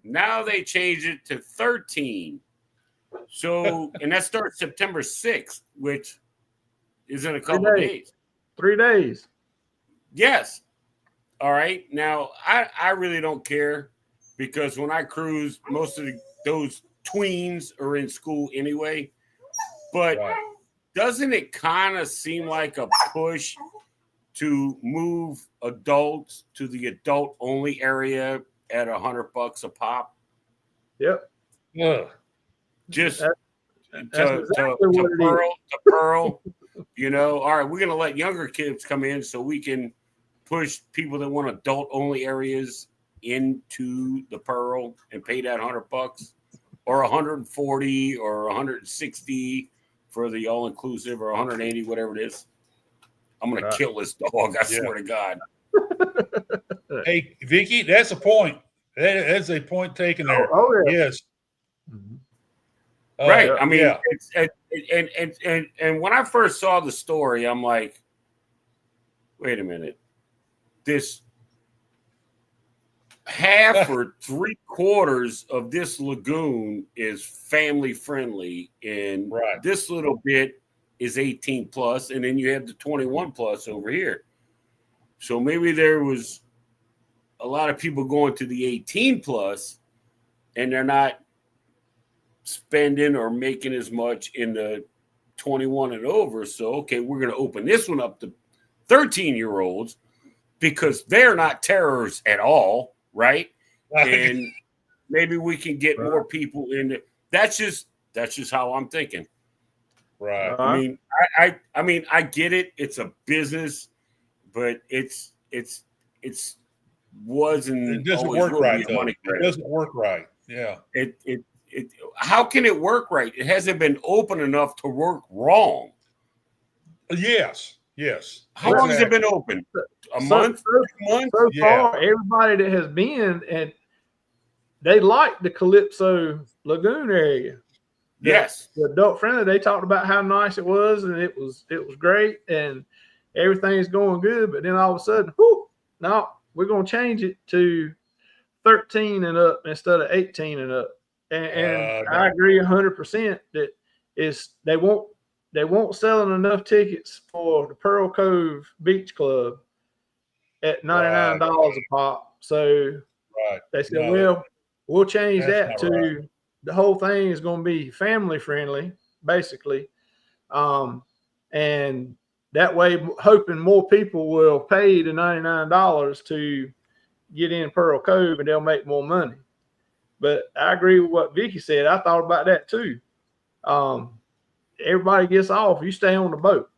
Now they changed it to 13. So, and that starts September 6th, which is in a couple of days. 3 days. Yes. All right. Now, I really don't care because when I cruise, most of those tweens are in school anyway. But doesn't it kind of seem like a push to move adults to the adult only area at $100 a pop? Yep. Yeah. Just That's exactly what it is. to Pearl, you know. All right, we're gonna let younger kids come in so we can push people that want adult only areas into the Pearl and pay that $100 or 140 or 160 for the all inclusive or 180, whatever it is. I'm gonna kill this dog. I swear to God. Hey, Vicky, that's a point. That's a point taken there. Oh yeah. Yes. Right. I mean, and when I first saw the story, I'm like, wait a minute. This half or 3/4 of this lagoon is family friendly, and this little bit is 18 plus, and then you have the 21 plus over here. So maybe there was a lot of people going to the 18 plus, and they're not spending or making as much in the 21 and over. So, okay, we're going to open this one up to 13-year-olds because they're not terrors at all, right? And maybe we can get more people in it. That's just how I'm thinking. Right. I mean, I get it. It's a business, but it wasn't. It doesn't work right. It doesn't work right. Yeah. How can it work right? It hasn't been open enough to work wrong. Yes. How long has it been open? A month? 2 months? So far, everybody that has been, and they like the Calypso Lagoon area. Yes. The adult friendly, they talked about how nice it was, and it was great, and everything's going good. But then all of a sudden, no, we're going to change it to 13 and up instead of 18 and up. And I agree 100% that they won't selling enough tickets for the Pearl Cove Beach Club at $99 a pop. So they said, well, we'll change that to the whole thing is going to be family friendly, basically. And that way, hoping more people will pay the $99 to get in Pearl Cove and they'll make more money. But I agree with what Vicky said. I thought about that too. Everybody gets off. You stay on the boat.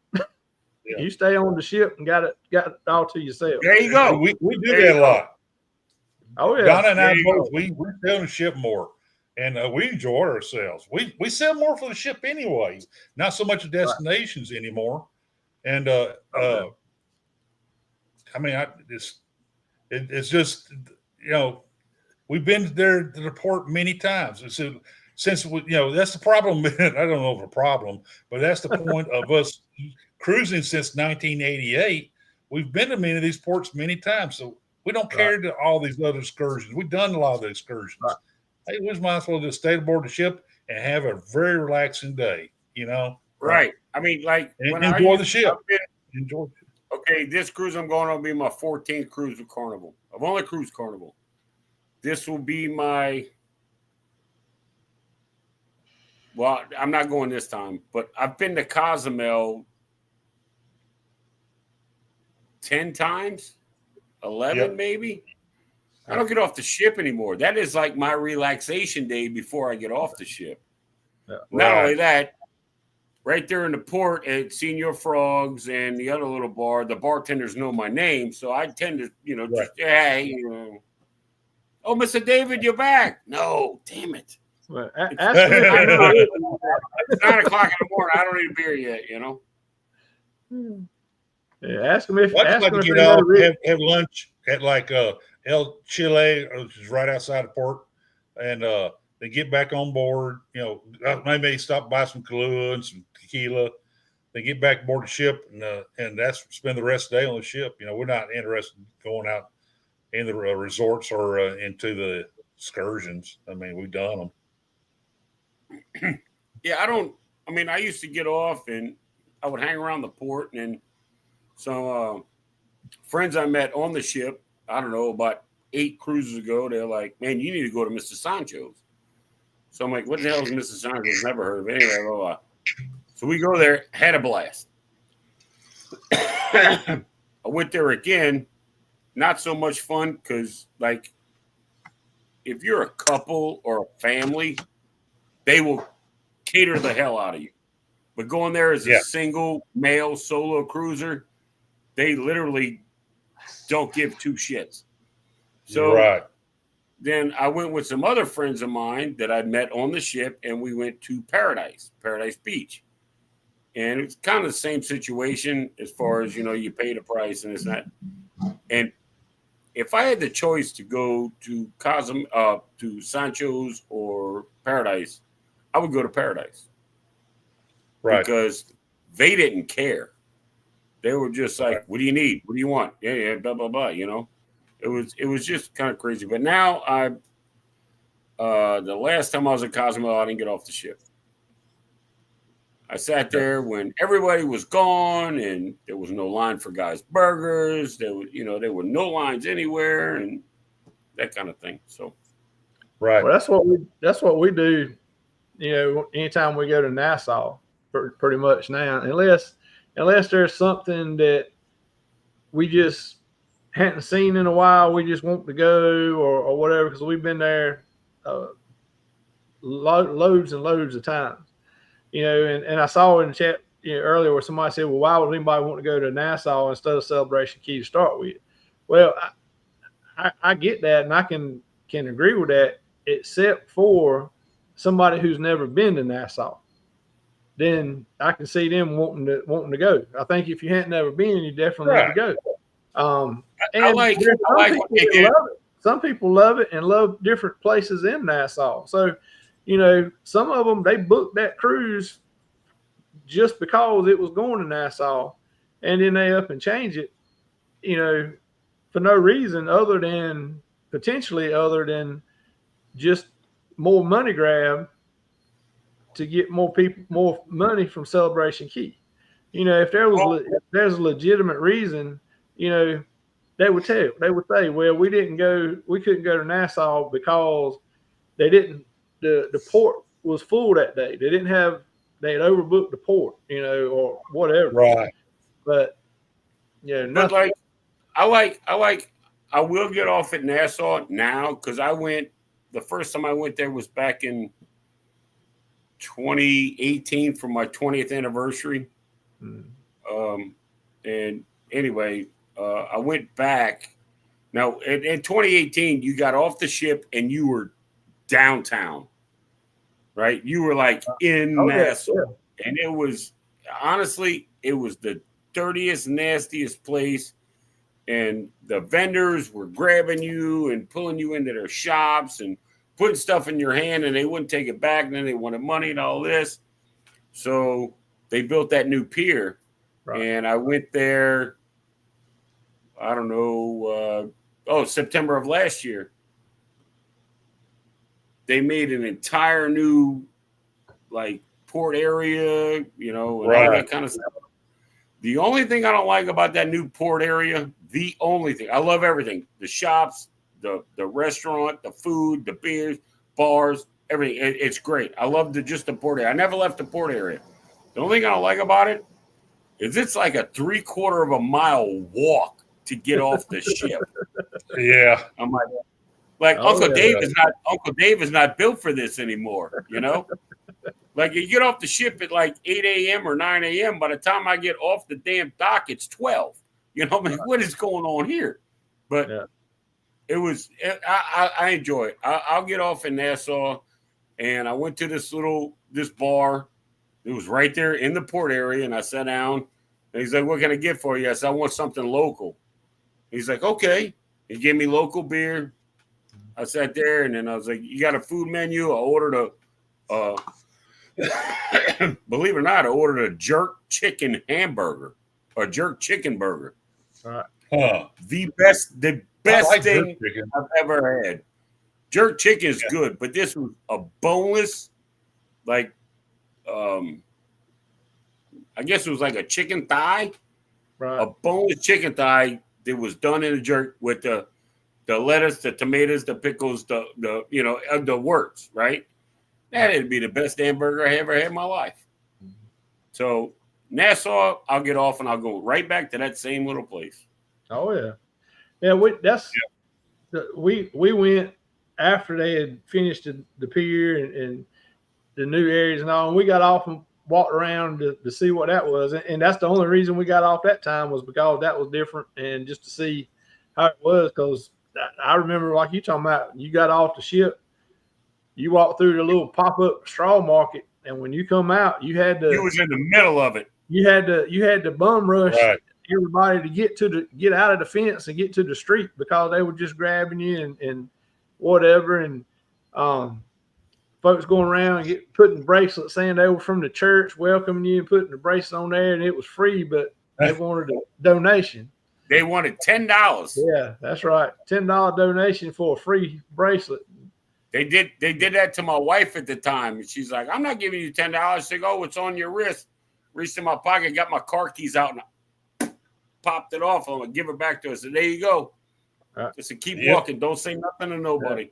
You stay on the ship and got it all to yourself. There you go. We do that a lot. Oh yeah. Donna and I both. We stay on the ship more, and we enjoy ourselves. We sell more for the ship anyway. Not so much destinations anymore. And I mean, it's just we've been there to the port many times. And so since that's the problem. I don't know if a problem, but that's the point of us cruising since 1988. We've been to many of these ports many times, so we don't care to all these other excursions. We've done a lot of the excursions, hey, we might as well just stay aboard the ship and have a very relaxing day, Right. I mean, like and when enjoy the I've ship. been, Enjoy. okay, this cruise I'm going on will be my 14th cruise with Carnival. I've only cruised Carnival. This will be my, well, I'm not going this time, but I've been to Cozumel 10 times, 11 Yep. maybe. I don't get off the ship anymore. That is like my relaxation day before I get off the ship. Yeah. Not Right. only that, right there in the port at Senior Frogs and the other little bar, the bartenders know my name, so I tend to, just hey, oh, Mr. David, you're back. No, damn it. Well, ask him if I he know. knows. It's 9 o'clock in the morning. I don't need a beer yet, Yeah, ask him if Well, I ask just him like to if get he off, knows. have lunch at like El Chile, which is right outside the port, and they get back on board. Maybe stop by some Kahlua and some tequila. They get back aboard the ship, and that's spend the rest of the day on the ship. We're not interested in going out in the resorts or into the excursions. I mean, we've done them. Yeah, I used to get off and I would hang around the port, and some friends I met on the ship, I don't know, about 8 cruises ago, they're like, man, you need to go to Mr. Sancho's. So I'm like, what the hell is Mr. Sancho's? Never heard of it. Anyway, blah, blah. So we go there, had a blast. I went there again, not so much fun because, like, if you're a couple or a family, they will cater the hell out of you. But going there as a single male solo cruiser, they literally don't give 2 shits. So right. Then I went with some other friends of mine that I'd met on the ship, and we went to Paradise Beach. And it's kind of the same situation as far as, you pay the price and it's not. And if I had the choice to go to to Sancho's or Paradise, I would go to Paradise. Right. Because they didn't care. They were just like, what do you need? What do you want? Yeah, blah, blah, blah, It was just kind of crazy. But now the last time I was in Cozumel, I didn't get off the ship. I sat there when everybody was gone and there was no line for guys' burgers. There were no lines anywhere and that kind of thing. So, right. Well, that's what we do. Anytime we go to Nassau, pretty much now, unless there's something that we just hadn't seen in a while, we just want to go or whatever, because we've been there loads and loads of times. And I saw in the chat earlier where somebody said, well, why would anybody want to go to Nassau instead of Celebration Key to start with? Well, I get that, and I can agree with that, except for somebody who's never been to Nassau. Then I can see them wanting to go. I think if you hadn't never been, you definitely need to go. Some people love it and love different places in Nassau. So, some of them, they booked that cruise just because it was going to Nassau, and then they up and change it, for no reason other than just more money grab to get more money from Celebration Key. If there's a legitimate reason, they would say, well, we couldn't go to Nassau because the port was full that day. They had overbooked the port, or whatever. Right. But But I will get off at Nassau now, because the first time I went there was back in 2018 for my 20th anniversary. And anyway, I went back. Now, in 2018, you got off the ship and you were downtown, right? You were like in Nassau. Yeah. And it was, honestly, it was the dirtiest, nastiest place. And the vendors were grabbing you and pulling you into their shops and putting stuff in your hand, and they wouldn't take it back. And then they wanted money and all this. So they built that new pier. Right. And I went there, I don't know, September of last year. they made an entire new like port area, you know, and all Right. that kind of stuff. The only thing I don't like about that new port area, the only thing, I love everything. The shops, the restaurant, the food, the beers, bars, everything. It's great. I love just the port area. I never left the port area. The only thing I don't like about it is it's like a 3/4 of a mile walk to get off the ship. Yeah. I'm like Oh, Uncle yeah. Dave is not built for this anymore, you know? Like you get off the ship at like 8 a.m. or 9 a.m. By the time I get off the damn dock, it's 12. You know, I mean, what is going on here? But Yeah. it was, I enjoy it. I'll get off in Nassau, and I went to this bar. It was right there in the port area, and I sat down. And he's like, "What can I get for you?" I said, "I want something local." He's like, "Okay." He gave me local beer. I sat there, and then I was like, "You got a food menu?" I ordered believe it or not, I ordered a jerk chicken hamburger or jerk chicken burger. Huh. The best I like jerk thing chicken. I've ever had. Jerk chicken is good, but this was a boneless, like, I guess it was like a chicken thigh, Right. a boneless chicken thigh that was done in a jerk with the lettuce, the tomatoes, the pickles, the works, right? That'd be the best hamburger I ever had in my life. So Nassau, I'll get off and I'll go right back to that same little place. Oh yeah, yeah. We went after they had finished the pier and the new areas and all, and we got off and walked around to see what that was, and that's the only reason we got off that time was because that was different and just to see how it was. Because I remember, like you talking about, you got off the ship, you walked through the little pop-up straw market, and when you come out, you had to. He was in the middle of it. You had to bum rush Right. everybody to get out of the fence and get to the street because they were just grabbing you and whatever. And folks going around and putting bracelets saying they were from the church, welcoming you and putting the bracelet on there, and it was free, but they wanted a donation. They wanted $10. Yeah, that's right. $10 donation for a free bracelet. They did that to my wife at the time, and she's like, "I'm not giving you $10." I said, "Oh, it's on your wrist." Reached in my pocket, got my car keys out, and I popped it off. I'm gonna give it back to her. I said, "There you go." I said, "Keep walking. Don't say nothing to nobody."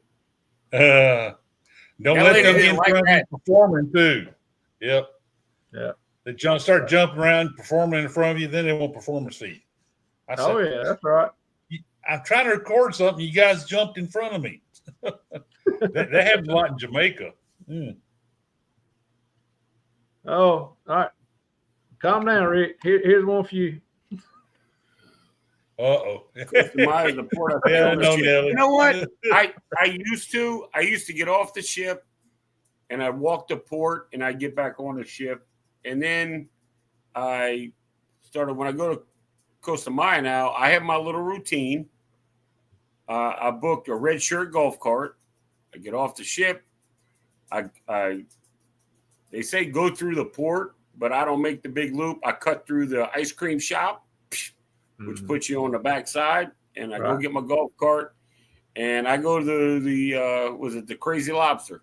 Don't That let lady them didn't in like front of you that. performing too. Yep. Yeah. They start jumping around, performing in front of you, then they won't perform a seat. I said, Oh yeah, that's right. I'm trying to record something. You guys jumped in front of me. They have a lot in Jamaica. Oh, all right. Calm down, Rick. Here's one for you. Uh-oh. The port I Yeah, on the no, ship. Nelly. You know what? I used to get off the ship and I'd walk to port and I'd get back on the ship. And then I started, when I go to Costa Maya now, I have my little routine. I booked a red shirt golf cart. I get off the ship. They say go through the port, but I don't make the big loop. I cut through the ice cream shop, which puts you on the backside, and I go get my golf cart, and I go to the Crazy Lobster.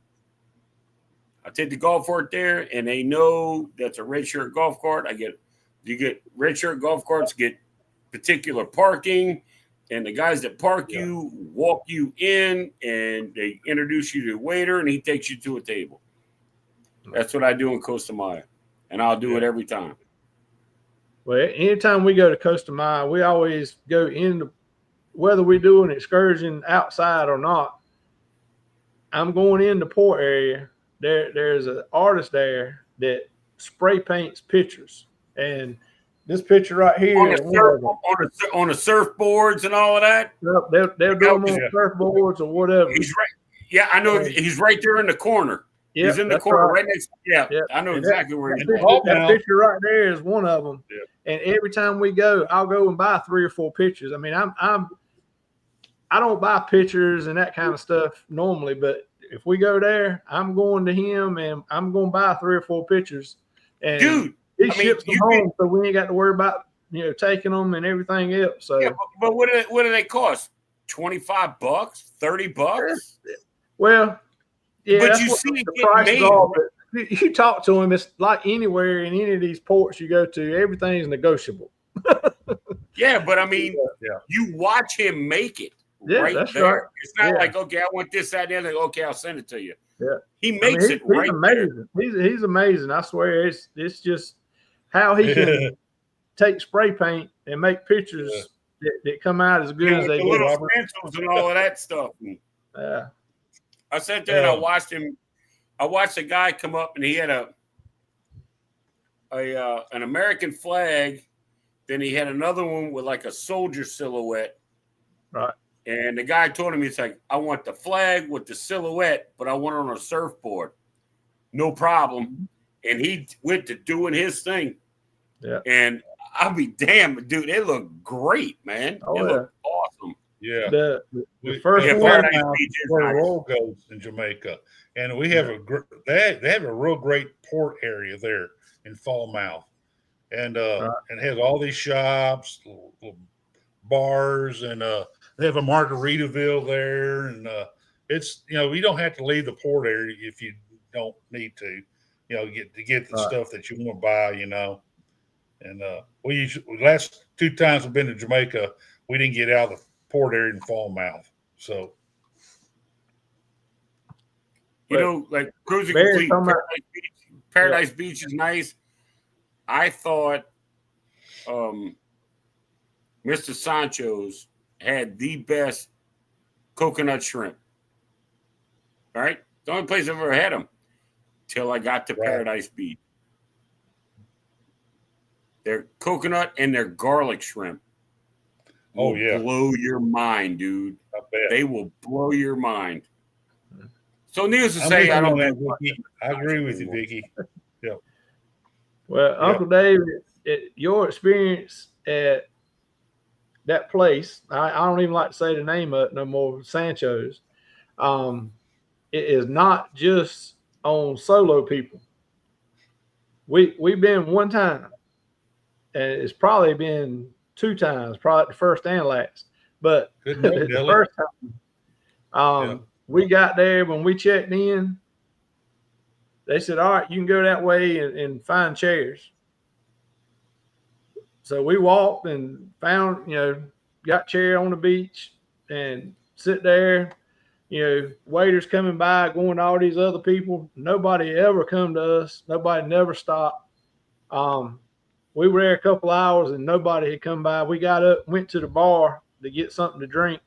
I take the golf cart there, and they know that's a red shirt golf cart. You get red shirt golf carts get particular parking, and the guys that park you walk you in, and they introduce you to the waiter, and he takes you to a table. That's what I do in Costa Maya, and I'll do it every time. Well, anytime we go to Costa Maya, we always go into, whether we do an excursion outside or not, I'm going in the port area. There's an artist there that spray paints pictures. And this picture right here On is the surfboards and all of that. They'll do them on surfboards or whatever. He's right. Yeah, I know. He's right there in the corner. Yep, he's in the that's corner right. right next. Yeah, Yep. I know And exactly where he's that, at. that picture right there is one of them. Yeah. And every time we go, I'll go and buy 3 or 4 pictures. I mean, I don't buy pictures and that kind of stuff normally, but if we go there, I'm going to him and I'm going to buy 3 or 4 pictures. And Dude, he ships them home, so we ain't got to worry about taking them and everything else. So yeah, but what do they cost? $25, $30? Well, Yeah, But that's you what see it the getting prices made. are. But you talk to him, it's like anywhere in any of these ports you go to, everything's negotiable. Yeah, but I mean, Yeah. you watch him make it Yeah, right that's there. right. It's not Yeah. like, okay, I want this, that, and the other. Okay, I'll send it to you. Yeah. He I mean, makes it right he's there. amazing. He's amazing. I swear, it's just how he can take spray paint and make pictures that come out as good You know, as with they the do. little Robert. stencils and all of that stuff. And Yeah. I sat there and I Yeah. watched him. I watched a guy come up and he had an American flag. Then he had another one with like a soldier silhouette. Right. And the guy told him, he's like, I want the flag with the silhouette, but I want it on a surfboard. No problem. And he went to doing his thing. Yeah. And I'll be damned, dude. It looked great, man. Oh, it looked awesome. Yeah. The first Yeah, one. Paradise Beach is where nice. Roll goes in Jamaica, and we have they have a real great port area there in Falmouth, and and has all these shops, little bars, and they have a Margaritaville there, and it's you don't have to leave the port area if you don't need to, get the stuff that you want to buy, and we usually, last 2 times we've been to Jamaica, we didn't get out of the port area in Falmouth, so. Like Cruising Barry, Complete, Paradise Beach is nice. I thought Mr. Sancho's had the best coconut shrimp. All right? The only place I've ever had them till I got to Paradise Beach. Their coconut and their garlic shrimp will blow your mind, dude. I bet. They will blow your mind. So needless to I'm say, with I you don't on that, do Vicky. I agree with you, Vicky. Well, Uncle Dave, your experience at that place, I don't even like to say the name of it no more, Sancho's. It is not just on solo people. We've been one time, and it's probably been 2 times, probably the first and last. But Good night, the Billy. first time, we got there when we checked in. They said, all right, you can go that way and find chairs. So we walked and found, got chair on the beach and sit there. Waiters coming by, going to all these other people. Nobody ever come to us. Nobody never stopped. We were there a couple hours and nobody had come by. We got up, went to the bar to get something to drink,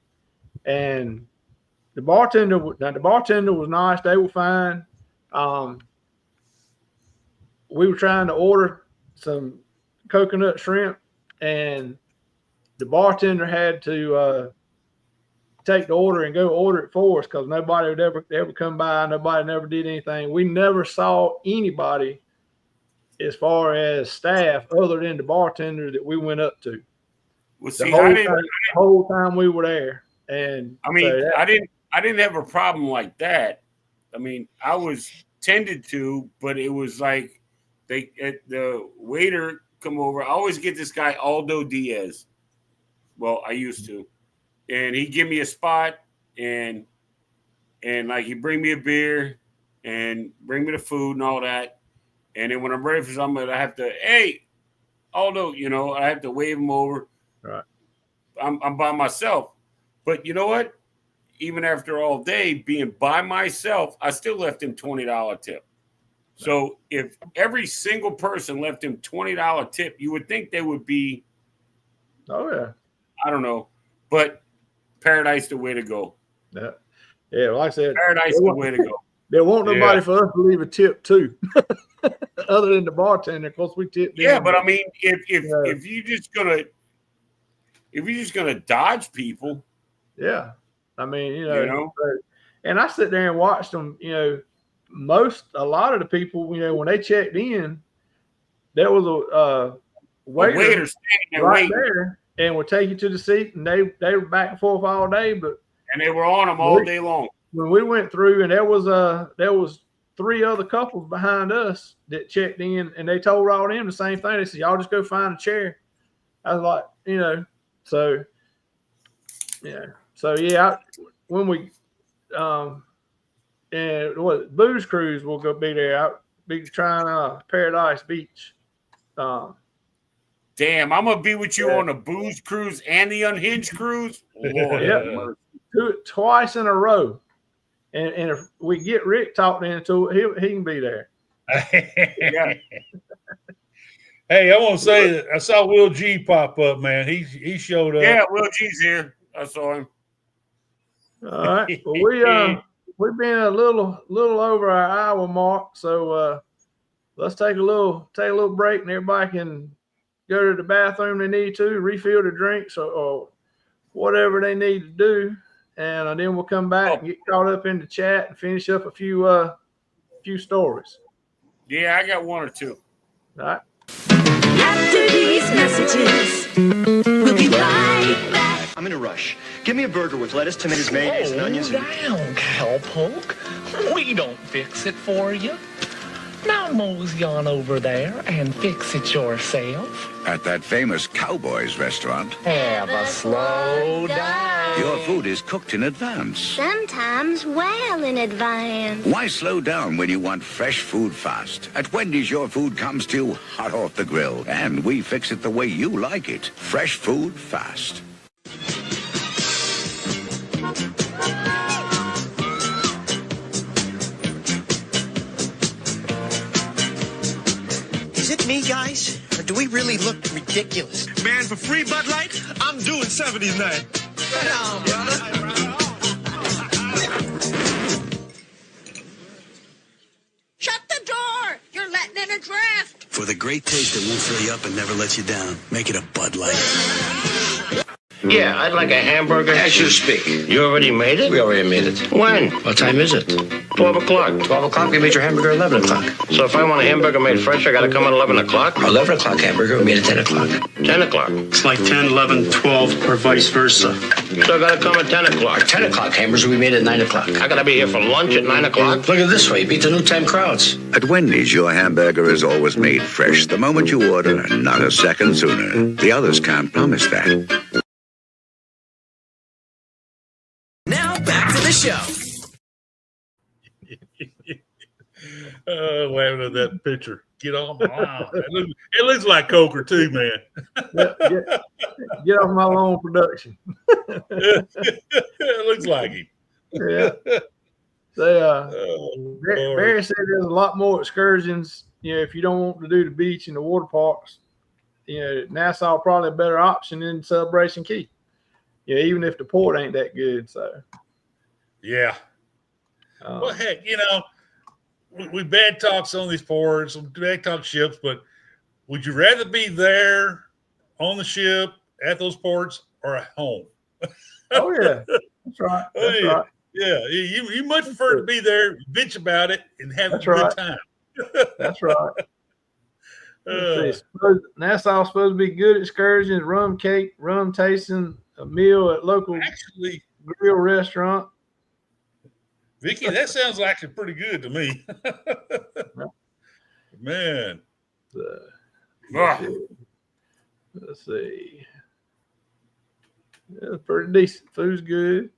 and the bartender was nice. They were fine. We were trying to order some coconut shrimp, and the bartender had to take the order and go order it for us because nobody would ever come by. Nobody never did anything. We never saw anybody as far as staff other than the bartender that we went up to. Well, The see, whole time we were there. And I mean, I didn't have a problem like that. I mean, I was tended to, but it was like the waiter come over. I always get this guy Aldo Diaz. Well, I used to, and he'd give me a spot, and like he'd bring me a beer and bring me the food and all that. And then when I'm ready for something, I have to, hey, Aldo, I have to wave him over. Right. I'm by myself. But you know what? Even after all day being by myself, I still left him $20 tip. So if every single person left him $20 tip, you would think they would be, I don't know, but Paradise the way to go. Yeah, like I said, Paradise the way to go. There won't nobody for us to leave a tip too, other than the bartender. Of course, we tip. Yeah, but I mean, if you're just gonna dodge people, yeah, I mean, so- and I sit there and watch them. A lot of the people, when they checked in, there was a waiter standing there right waiting, there, and would take you to the seat, and they were back and forth all day, but. and they were on them all day long. When we went through, and there was 3 other couples behind us that checked in, and they told all them the same thing. They said, "Y'all just go find a chair." I was like, so yeah, when we, and and what Booze Cruise will go be there. I'll be trying Paradise Beach. Damn, I'm gonna be with you on the Booze Cruise and the Unhinged Cruise. Lord Yep. have mercy. Do it twice in a row, and if we get Rick talked into it, he can be there. Yeah. Hey, I want to say that I saw Will G pop up, man. He showed up. Yeah, Will G's here. I saw him. All right. Well, we've been a little over our hour mark, so let's take a little break, and everybody can go to the bathroom they need to, refill their drinks, or whatever they need to do, and then we'll come back and get caught up in the chat and finish up a few stories. Yeah, I got one or two. All right. After these messages, we'll be right back. I'm in a rush. Give me a burger with lettuce, tomatoes, mayonnaise, and onions. Down, cowpoke. We don't fix it for you. Now mosey on over there and fix it yourself. At that famous Cowboys restaurant, Have a slow down. your food is cooked in advance. Sometimes well in advance. Why slow down when you want fresh food fast? At Wendy's, your food comes to you hot off the grill, and we fix it the way you like it. Fresh food fast. Is it me, guys? Or do we really look ridiculous? Man, for free Bud Light, I'm doing 70s night. Right on, brother. Shut the door! You're letting in a draft! For the great taste that won't fill you up and never lets you down, make it a Bud Light. Yeah, I'd like a hamburger. As you speak. You already made it? We already made it. When? What time is it? 12 o'clock. 12 o'clock? We made your hamburger 11 o'clock. So if I want a hamburger made fresh, I gotta come at 11 o'clock? 11 o'clock hamburger, we made it 10 o'clock. 10 o'clock. It's like 10, 11, 12, or vice versa. So I gotta come at 10 o'clock. 10 o'clock hamburger, we made it 9 o'clock. I gotta be here for lunch at 9 o'clock? Look at it this way. Beat the new time crowds. At Wendy's, your hamburger is always made fresh the moment you order, and not a second sooner. The others can't promise that. Now back to the show. Laughing at that picture. Get on. Wow. It looks like Coker too, man. Get off my lawn production. It looks like him. Yeah. Barry said there's a lot more excursions. If you don't want to do the beach and the water parks, Nassau probably a better option than Celebration Key. Even if the port ain't that good. So yeah. Well, heck, we bad talks on these ports, bad talk ships, but would you rather be there on the ship at those ports or at home? Oh yeah, that's right. That's right. Yeah, you much prefer to be there, bitch about it, and have a good time. That's right. Nassau's supposed to be good excursions, rum cake, rum tasting, a meal at local grill restaurant. Vicky, that sounds like it's pretty good to me. Man. Let's see. Yeah, pretty decent. Food's good.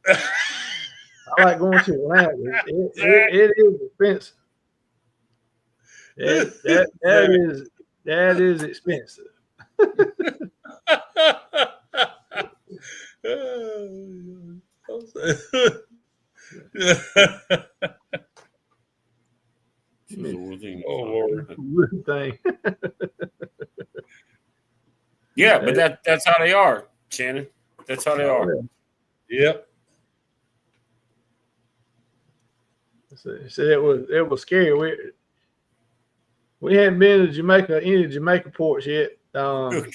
I like going to Atlanta. It is expensive. That is expensive. Oh Lord. Thing. Yeah, but that's how they are, Shannon. That's how they are. Yep. So it was scary. We hadn't been to Jamaica, any Jamaica ports yet. Supposed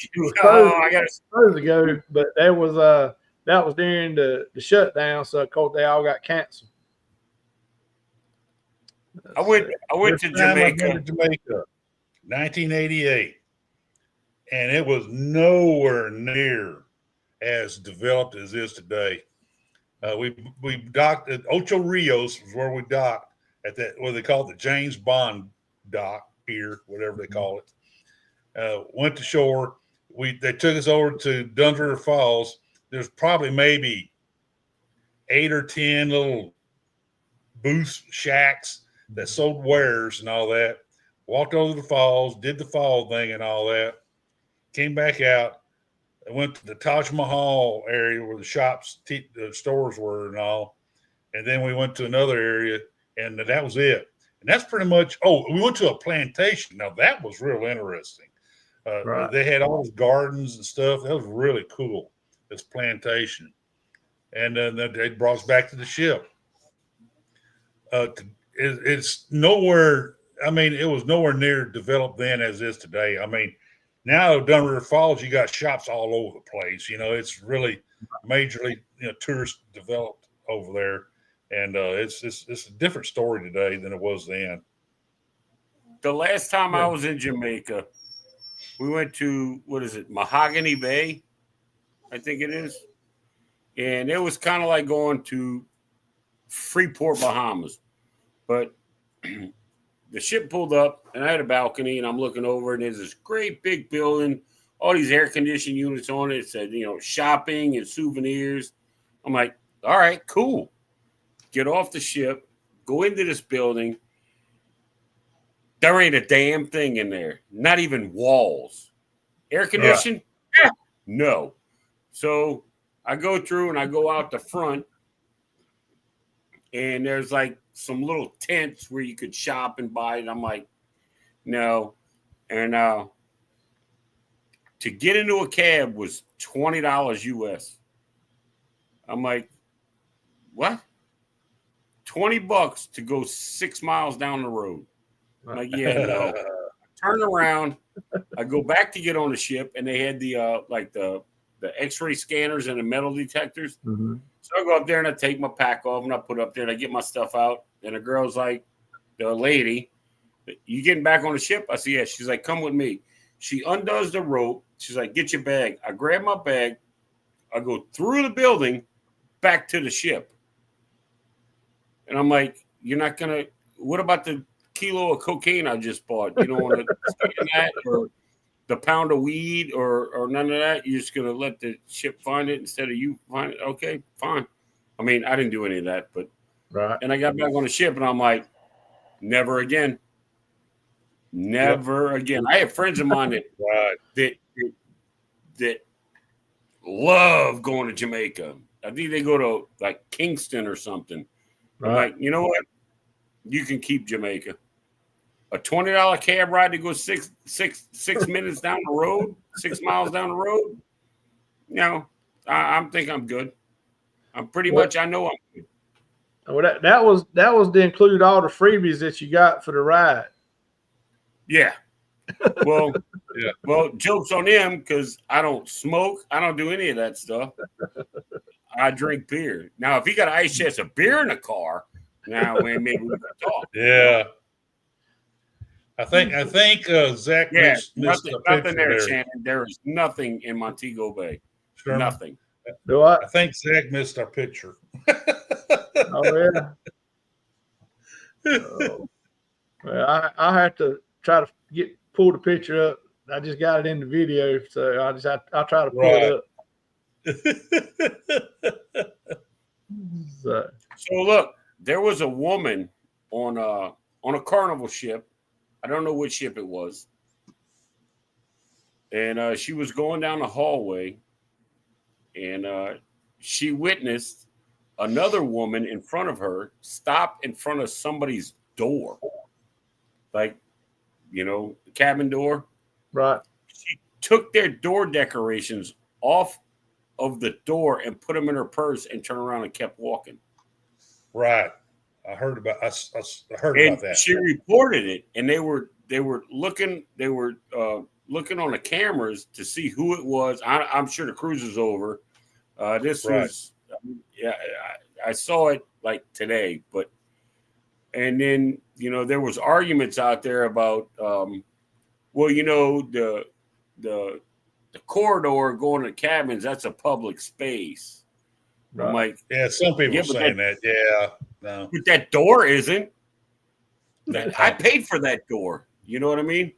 to go, but that was during the shutdown, so of course they all got canceled. I went to Jamaica. 1988, and it was nowhere near as developed as it is today. We docked at Ocho Rios, was where we docked at that, what they call it, the James Bond dock here, whatever they call it. Went to shore. They took us over to Duns River Falls. There's probably maybe 8 or 10 little booths, shacks that sold wares and all that. Walked over to the falls, did the fall thing and all that. Came back out. I went to the Taj Mahal area where the shops, the stores were and all. And then we went to another area, and that was it. And that's pretty much, we went to a plantation. Now, that was real interesting. Right. They had all those gardens and stuff. That was really cool, this plantation. And then they brought us back to the ship. It's nowhere, I mean, it was nowhere near developed then as it is today. I mean, now Dunn River Falls, you got shops all over the place. It's really majorly, tourist developed over there. And it's a different story today than it was then. The last time I was in Jamaica, we went to, Mahogany Bay, I think it is. And it was kind of like going to Freeport, Bahamas. But the ship pulled up, and I had a balcony, and I'm looking over, and there's this great big building, all these air conditioning units on it. It said, shopping and souvenirs. I'm like, all right, cool. Get off the ship, go into this building. There ain't a damn thing in there, not even walls. Air conditioning? Yeah. No. So I go through and I go out the front, and there's like some little tents where you could shop and buy it. I'm like, no. And to get into a cab was $20 US. I'm like, what? $20 to go 6 miles down the road. I'm like, yeah, no. Turn around. I go back to get on the ship, and they had the X-ray scanners and the metal detectors. Mm-hmm. So I go up there and I take my pack off and I put up there and I get my stuff out. And the girl's like, the lady, you getting back on the ship? I said, yeah. She's like, come with me. She undoes the rope. She's like, get your bag. I grab my bag. I go through the building back to the ship. And I'm like, you're not going to, what about the kilo of cocaine I just bought? You don't want to scan that, or the pound of weed, or none of that? You're just going to let the ship find it instead of you find it? Okay, fine. I mean, I didn't do any of that, but right. And I got back on the ship, and I'm like, never again. Never again. I have friends of mine that love going to Jamaica. I think they go to like Kingston or something. Right. I'm like, you know what? You can keep Jamaica. A $20 cab ride to go six minutes down the road, 6 miles down the road. I think I'm good. I'm pretty much. I know I'm good. Well, that was to include all the freebies that you got for the ride. Yeah. Well, yeah. Well, jokes on them, because I don't smoke. I don't do any of that stuff. I drink beer. Now, if he got an ice chest of beer in the car, now maybe we can talk. Yeah. I think Zach missed nothing picture there, Shannon. There is nothing in Montego Bay. Sure. Nothing. Do I? I think Zach missed our picture. Oh yeah. Well, I have to try to pull the picture up. I just got it in the video, so I'll try to pull it up. So look, there was a woman on a Carnival ship. I don't know which ship it was. And she was going down the hallway, and she witnessed another woman in front of her stop in front of somebody's door. Like, the cabin door. Right. She took their door decorations off of the door and put them in her purse and turned around and kept walking. Right. I heard about about that. She reported it, and they were looking on the cameras to see who it was. I'm sure the cruise is over. This was I saw it like today, and then there was arguments out there about the corridor going to the cabins, that's a public space. Right. I'm like, yeah, some people saying that. Yeah, no, but that door isn't. I paid for that door. You know what I mean?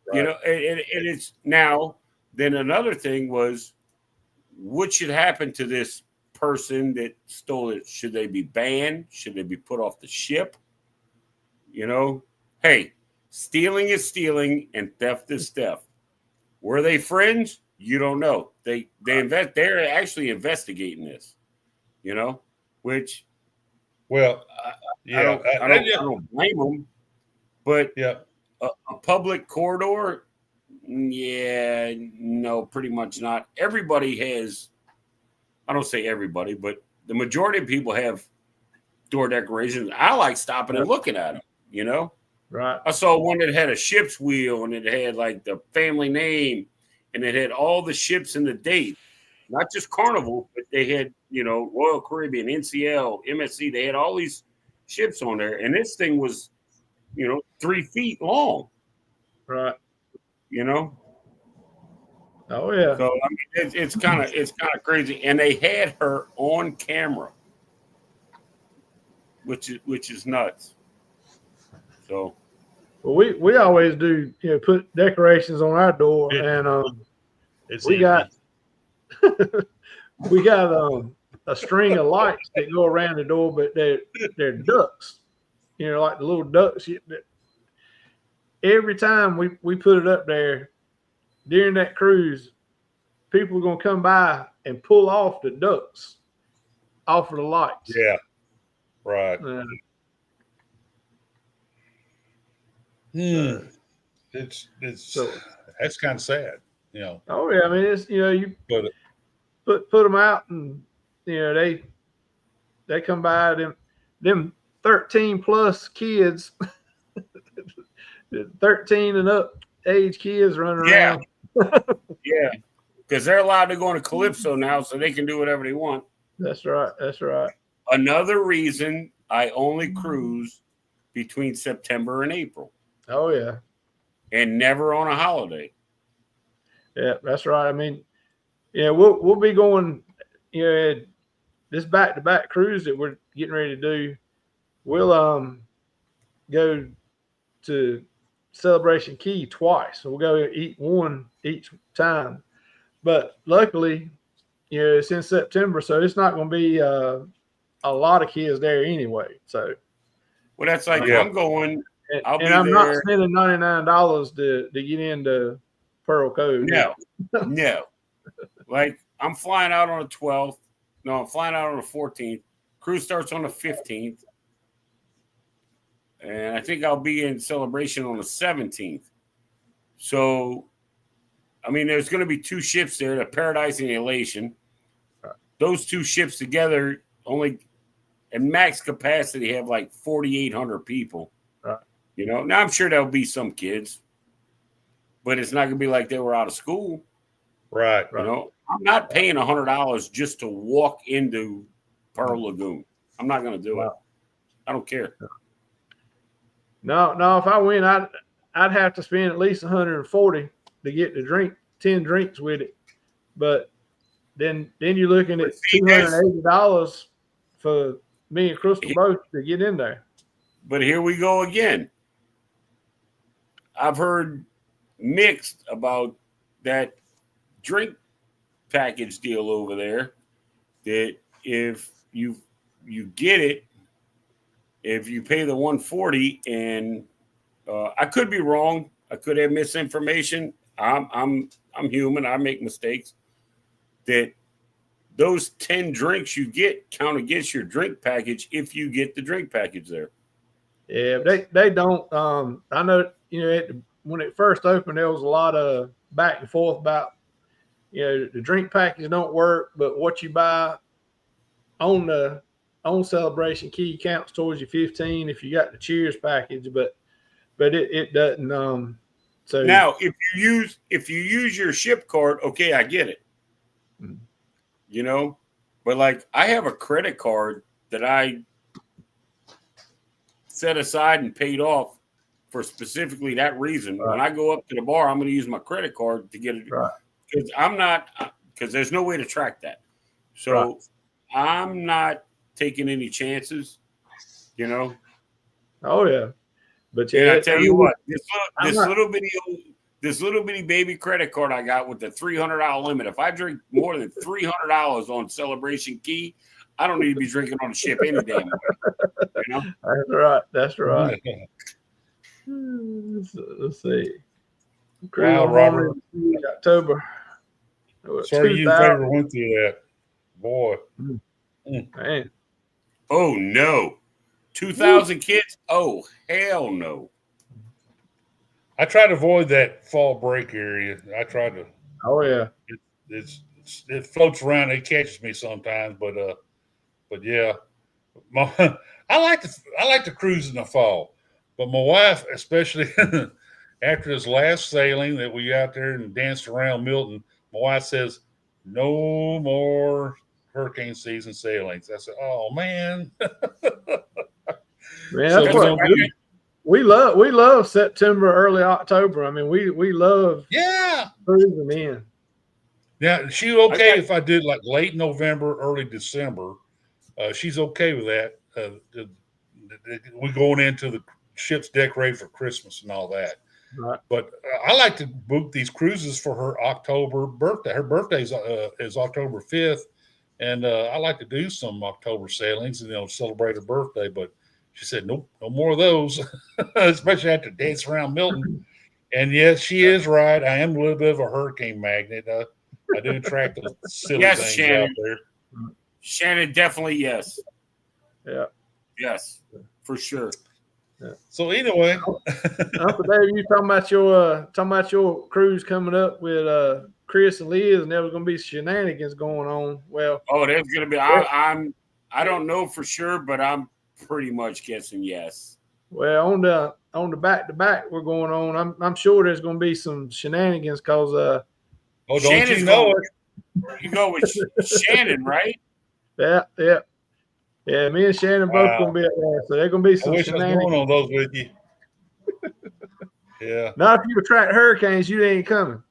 Right. And it's now. Then another thing was, what should happen to this person that stole it, should they be banned? Should they be put off the ship? You know, hey, stealing is stealing and theft is theft. Were they friends? You don't know. They're actually investigating this, you know, which Well, yeah, I don't blame them, but yeah, a public corridor, yeah, no, pretty much not. Everybody has, I don't say everybody, but the majority of people have door decorations. I like stopping and looking at them, you know? Right. I saw one that had a ship's wheel and it had like the family name and it had all the ships and the date, not just Carnival, but they had, you know, Royal Caribbean, NCL, MSC. They had all these ships on there. And this thing was, you know, 3 feet long. Right. You know? Oh yeah. So I mean, it's kind of crazy. And they had her on camera, which is nuts. So, well, we always do, you know, put decorations on our door, and we got we got a string of lights that go around the door, but they're ducks, you know, like the little ducks. Every time we put it up there during that cruise, people are gonna come by and pull off the ducks off of the lights. yeah, right. It's So, that's kind of sad, you know. oh yeah, I mean, it's, you know, you But put them out, and you know they come by, them 13 plus kids, 13 and up age kids running around. Yeah, because they're allowed to go into Calypso now, so they can do whatever they want. That's right. That's right. Another reason I only cruise between September and April, Oh yeah. and never on a holiday. Yeah, that's right. I mean, yeah, we'll be going, you know, this back-to-back cruise that we're getting ready to do. We'll go to Celebration Key twice. So we'll go eat one each time. But luckily, you know, it's in September, so it's not going to be a lot of kids there anyway. So, Well, that's like Yeah. I'm going. I'll be I'm not there. spending $99 to get into Pearl Cove. No, no. Like I'm flying out on the 12th. No, I'm flying out on the 14th. Cruise starts on the 15th. And I think I'll be in Celebration on the 17th. So, I mean, there's going to be 2 ships there, the Paradise and the Elation. Those 2 ships together only at max capacity have like 4,800 people. Right. You know, now I'm sure there'll be some kids, but it's not going to be like they were out of school. right, You know, I'm not paying $100 just to walk into Pearl Lagoon. I'm not going to do it. I don't care. No, if I win, I'd have to spend at least 140 to get to drink 10 drinks with it. But then you're looking at $280 for me and Crystal both to get in there. But here we go again. I've heard mixed about that drink package deal over there, that if you get it, if you pay the 140, and I could be wrong, I could have misinformation. I'm human. I make mistakes. That those 10 drinks you get count against your drink package if you get the drink package there. Yeah, they don't. I know, you know, when it first opened, there was a lot of back and forth about, you know, the drink package don't work, but what you buy on Celebration Key counts towards your 15 if you got the Cheers package, but it doesn't. So now, if you use your ship card, okay, I get it. You know, but like I have a credit card that I set aside and paid off for specifically that reason. Right. When I go up to the bar, I'm going to use my credit card to get it, because there's no way to track that. So I'm not taking any chances, you know. Oh yeah, but yeah, I tell you what, this little bitty this little bitty baby credit card I got with the $300 limit. If I drink more than $300 on Celebration Key, I don't need to be drinking on the ship any damn way. You know? That's right. That's right. Let's see. Wow, Robert. October. Sorry you ever went through that. Boy. Man. Oh, no. 2,000 kids? Oh, hell no. I try to avoid that fall break area. I try to. Oh, yeah. It floats around. It catches me sometimes, but yeah. I like to cruise in the fall, but my wife, especially after this last sailing that we got there and danced around Milton, my wife says, no more hurricane season sailings. I said, oh man. Man, that's what we love September, early October. I mean, we love cruising in. Yeah, she's okay if I did like late November, early December. She's okay with that. We're going into the ship's decorated for Christmas and all that. Right. But I like to book these cruises for her October birthday. Her birthday is October 5th, and I like to do some October sailings and celebrate her birthday. But she said, nope, no more of those, especially after dance around Milton. And yes, she is right. I am a little bit of a hurricane magnet. I do attract the silly things Shannon. out there. Shannon, definitely yes. Yeah. Yes, for sure. Yeah. So anyway, Uncle Dave, you talking about your cruise coming up with Chris and Liz, and there was going to be shenanigans going on. Well, there's going to be. I don't know for sure, but I'm pretty much guessing yes. Well, on the back to back we're going on. I'm sure there's going to be some shenanigans because don't you know it? You go with Shannon, right? Yeah. Me and Shannon both gonna be up there, so there's gonna be some I wish I was going on those with you. Yeah. Not if you attract hurricanes, you ain't coming.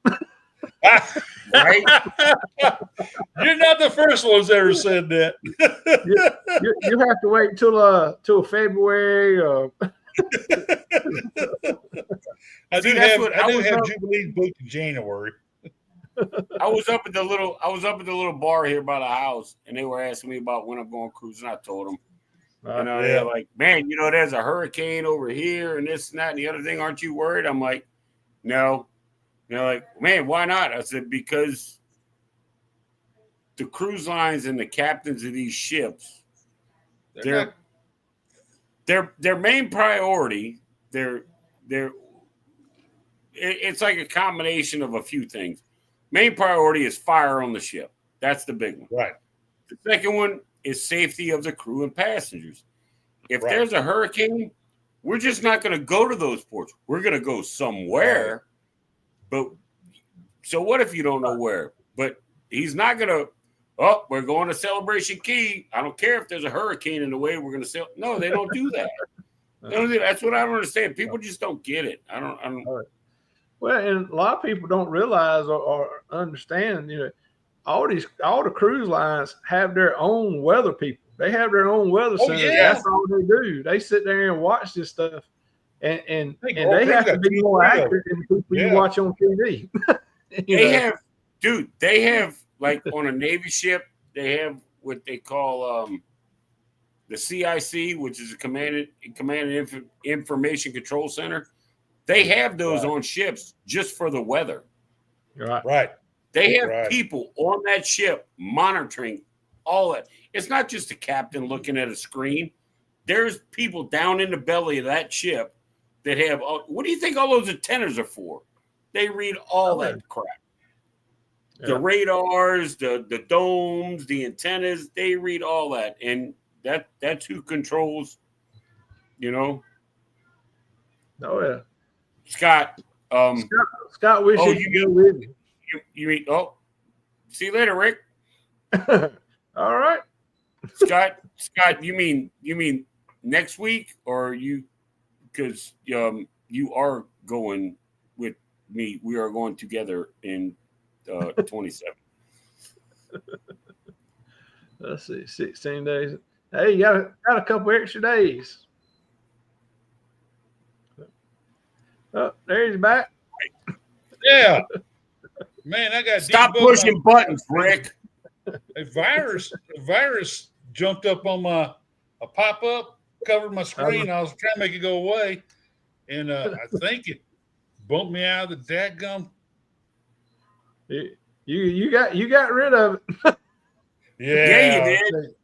Right? You're not the first ones ever said that. you have to wait till February. I do have Jubilee booked in January. I was up at the little bar here by the house, and they were asking me about when I'm going cruising. I told them, they're like, man, there's a hurricane over here and this and that and the other thing. Aren't you worried? I'm like, no. They're like, man, why not? I said, because the cruise lines and the captains of these ships, their main priority, it's like a combination of a few things. Main priority is fire on the ship. That's the big one. Right. The second one is safety of the crew and passengers. If there's a hurricane, we're just not going to go to those ports. We're going to go somewhere. But so what if you don't know where? But he's not going to, we're going to Celebration Key. I don't care if there's a hurricane in the way, we're going to sail. No, they don't do that. That's what I don't understand. People just don't get it. I don't. Well, and a lot of people don't realize or understand, all the cruise lines have their own weather people. They have their own weather centers. Yeah. That's all they do. They sit there and watch this stuff, and they have to be more accurate than the people you watch on TV. They have like on a Navy ship, they have what they call the CIC, which is a command and information control center. They have those on ships just for the weather. Right. They have people on that ship monitoring all that. It's not just a captain looking at a screen. There's people down in the belly of that ship that have. What do you think all those antennas are for? They read all that crap. Yeah. The radars, the domes, the antennas. They read all that, and that's who controls. Oh yeah. Scott. Scott wishes you go with me. You mean? See you later, Rick. All right. Scott. You mean next week, or you? Because you are going with me. We are going together in 27. Let's see, 16 days. Hey, you got a couple extra days. Oh, there he's back. Yeah. Man, I got Stop debugged pushing buttons, Rick. a virus jumped up on a pop-up, covered my screen. I was trying to make it go away, and I think it bumped me out of the dadgum. You got rid of it. Yeah, you did.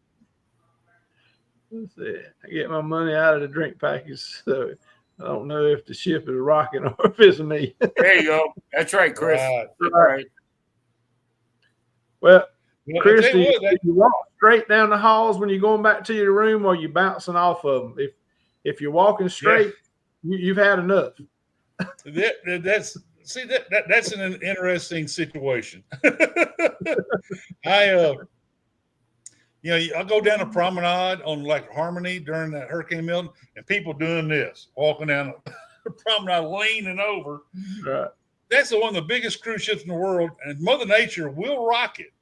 Let's see. I get my money out of the drink package, so I don't know if the ship is rocking or if it's me. There you go. That's right, Chris. That's right. Well, Well, I Chris, tell do you you, what, that- do you walk straight down the halls when you're going back to your room, or you bouncing off of them? If you're walking straight, you've had enough. That's an interesting situation. I I'll go down a promenade on like Harmony during that Hurricane Milton, and people doing this, walking down the promenade, leaning over. Right. That's one of the biggest cruise ships in the world, and Mother Nature will rock it.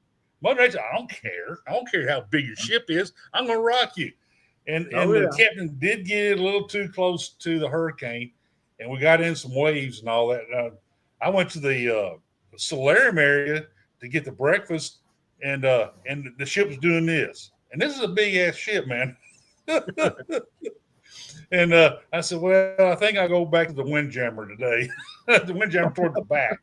Mother Nature, I don't care. I don't care how big your ship is. I'm going to rock you. And the captain did get a little too close to the hurricane, and we got in some waves and all that. I went to the solarium area to get the breakfast, and the ship was doing this. And this is a big ass ship, man. And I said, well, I think I'll go back to the Windjammer today. The Windjammer toward the back.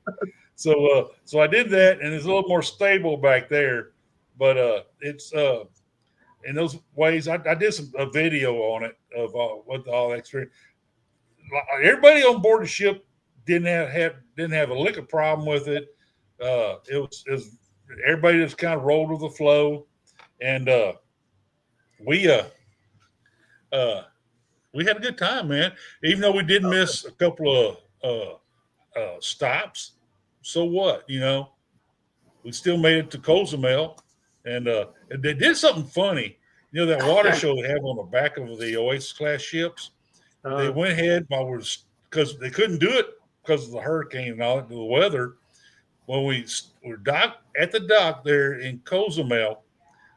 So I did that, and it's a little more stable back there. But it's in those ways. I did a video on it of what all that experience. Everybody on board the ship didn't have a lick of problem with it. It was everybody just kind of rolled with the flow, and we had a good time, man. Even though we did miss a couple of stops, so what? We still made it to Cozumel, and they did something funny. That water show they have on the back of the Oasis class ships. They went ahead because they couldn't do it because of the hurricane and all that, the weather. When we were docked at the dock there in Cozumel,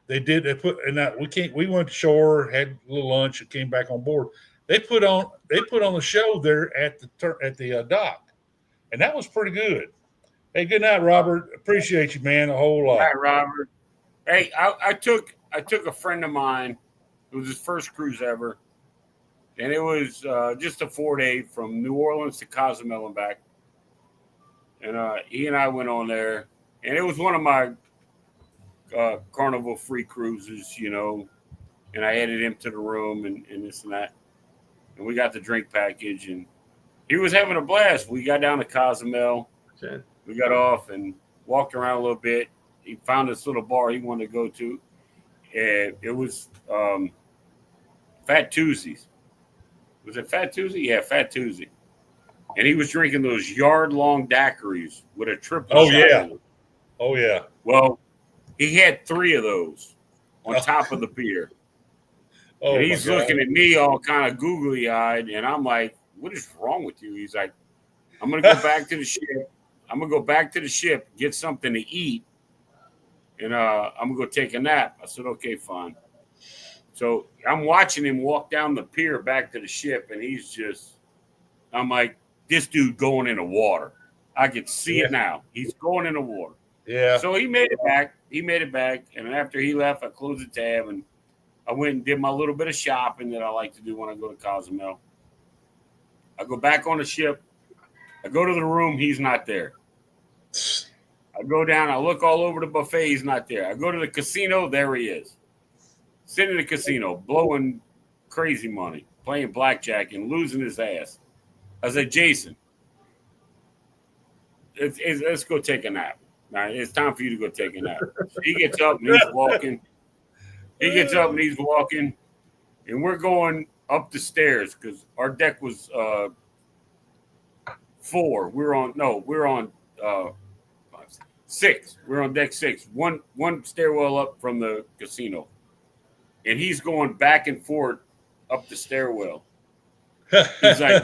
we went to shore, had a little lunch, and came back on board. They put on the show there at the dock, and that was pretty good. Hey, good night, Robert. Appreciate you, man, a whole lot. All right, Robert. Hey, I took a friend of mine. It was his first cruise ever, and it was just a 4-day from New Orleans to Cozumel and back. And he and I went on there, and it was one of my Carnival free cruises, and I added him to the room and this and that. And we got the drink package, and he was having a blast. We got down to Cozumel. Okay. We got off and walked around a little bit. He found this little bar he wanted to go to. And it was Fat Tuesdays. Was it Fat Tuesday? Yeah, Fat Tuesday. And he was drinking those yard-long daiquiris with a triple shot in them. Oh, yeah. Well, he had 3 of those on top of the beer. Oh, and he's looking at me all kind of googly-eyed, and I'm like, what is wrong with you? He's like, I'm going to go back to the ship. I'm going to go back to the ship, get something to eat, and I'm going to go take a nap. I said, okay, fine. So I'm watching him walk down the pier back to the ship, and I'm like, this dude going in the water. I could see it now. He's going in the water. Yeah. So he made it back. And after he left, I closed the tab, and I went and did my little bit of shopping that I like to do when I go to Cozumel. I go back on the ship. I go to the room. He's not there. I go down. I look all over the buffet. He's not there. I go to the casino. There he is. Sitting in the casino, blowing crazy money, playing blackjack and losing his ass. I said, Jason, let's go take a nap. Now, it's time for you to go take a nap. So he gets up and he's walking. And we're going up the stairs because our deck was 4. We're on 6. We're on deck 6. One stairwell up from the casino. And he's going back and forth up the stairwell. He's like,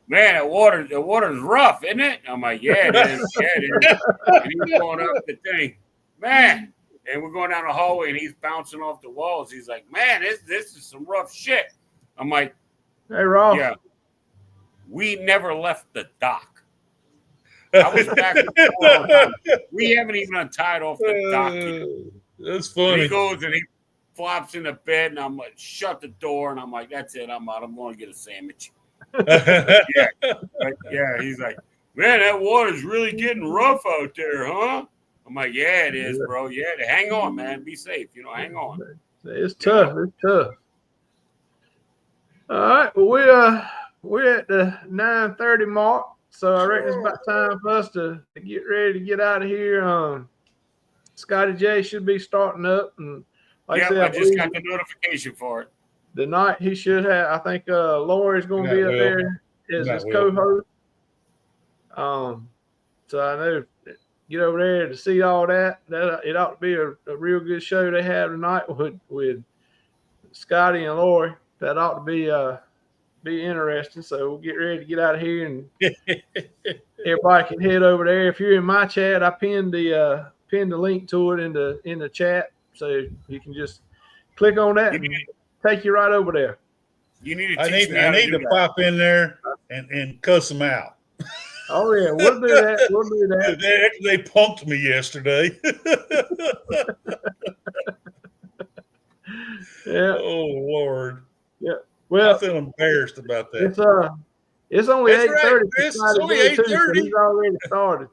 man, the water's rough, isn't it? I'm like, yeah, it is. Yeah, it is. And he's going up the thing. Man. And we're going down the hallway, and he's bouncing off the walls. He's like, man, this is some rough shit. I'm like, hey, Rob. Yeah. We never left the dock. I was back and forth all the time. We haven't even untied off the dock yet. That's And funny. he goes and he flops in the bed, and I'm like, shut the door, and I'm like, that's it, I'm out. I'm going to get a sandwich. Yeah, he's like, man, that water's really getting rough out there, huh? I'm like, yeah, it is, bro. Yeah, hang on, man. Be safe. Hang on. It's tough. It's tough. All right. Well, we're at the 9:30 mark, so I reckon it's about time for us to get ready to get out of here. Scotty J should be starting up, and like I said, I just got the notification for it. The night he should have. I think Lori's going to be up there as his co-host. So I know get over there to see all that. It ought to be a real good show they have tonight with Scotty and Lori. That ought to be interesting. So we'll get ready to get out of here, and everybody can head over there. If you're in my chat, I pinned the link to it in the chat, so you can just click on that and take you right over there. You need to I need to pop in there and cuss them out. Oh yeah, we'll do that. We'll do that. They punked me yesterday. Yeah. Oh Lord. Yeah. Well, I feel embarrassed about that. It's only 8:30. It's only 8:30. He's already started.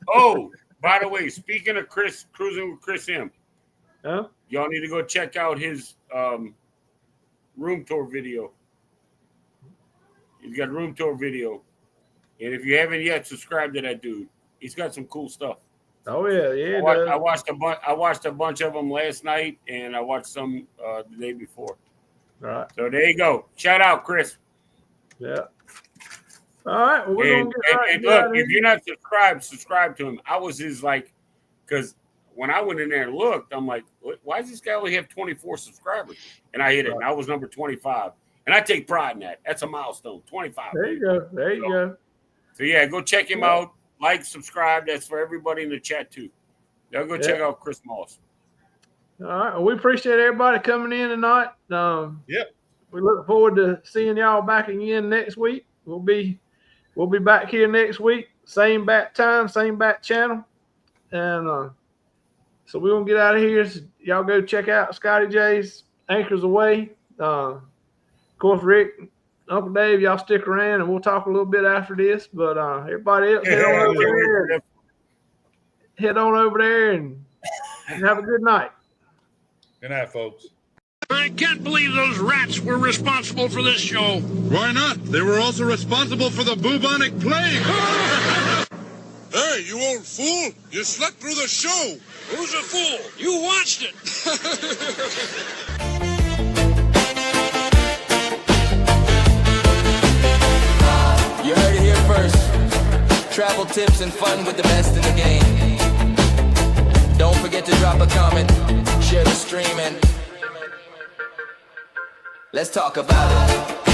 Oh, by the way, speaking of Chris cruising with Chris M, huh? Y'all need to go check out his room tour video. He's got a room tour video, and if you haven't yet, subscribe to that dude. He's got some cool stuff. Oh yeah. I watched a bunch of them last night, and I watched some the day before. All right. So there you go. Shout out, Chris. Yeah. All right. Well, we're And gonna look, if you're not subscribe to him. I was because when I went in there and looked, I'm like, why does this guy only have 24 subscribers? And I hit it, and I was number 25. And I take pride in that. That's a milestone, 25. There you go. There you go. So yeah, go check him out. Like, subscribe. That's for everybody in the chat too. Y'all go check out Chris Moss. All right. Well, we appreciate everybody coming in tonight. Yep. We look forward to seeing y'all back again next week. We'll be back here next week. Same bat time, same bat channel. And so we're gonna get out of here. So y'all go check out Scotty J's Anchors Away. Of course, Rick, Uncle Dave, y'all stick around and we'll talk a little bit after this. But everybody else head on over there and have a good night. Good night, folks. I can't believe those rats were responsible for this show. Why not? They were also responsible for the bubonic plague. Hey, you old fool! You slept through the show! Who's a fool? You watched it. You heard it here first. Travel tips and fun with the best in the game. Don't forget to drop a comment, share the stream, and let's talk about it.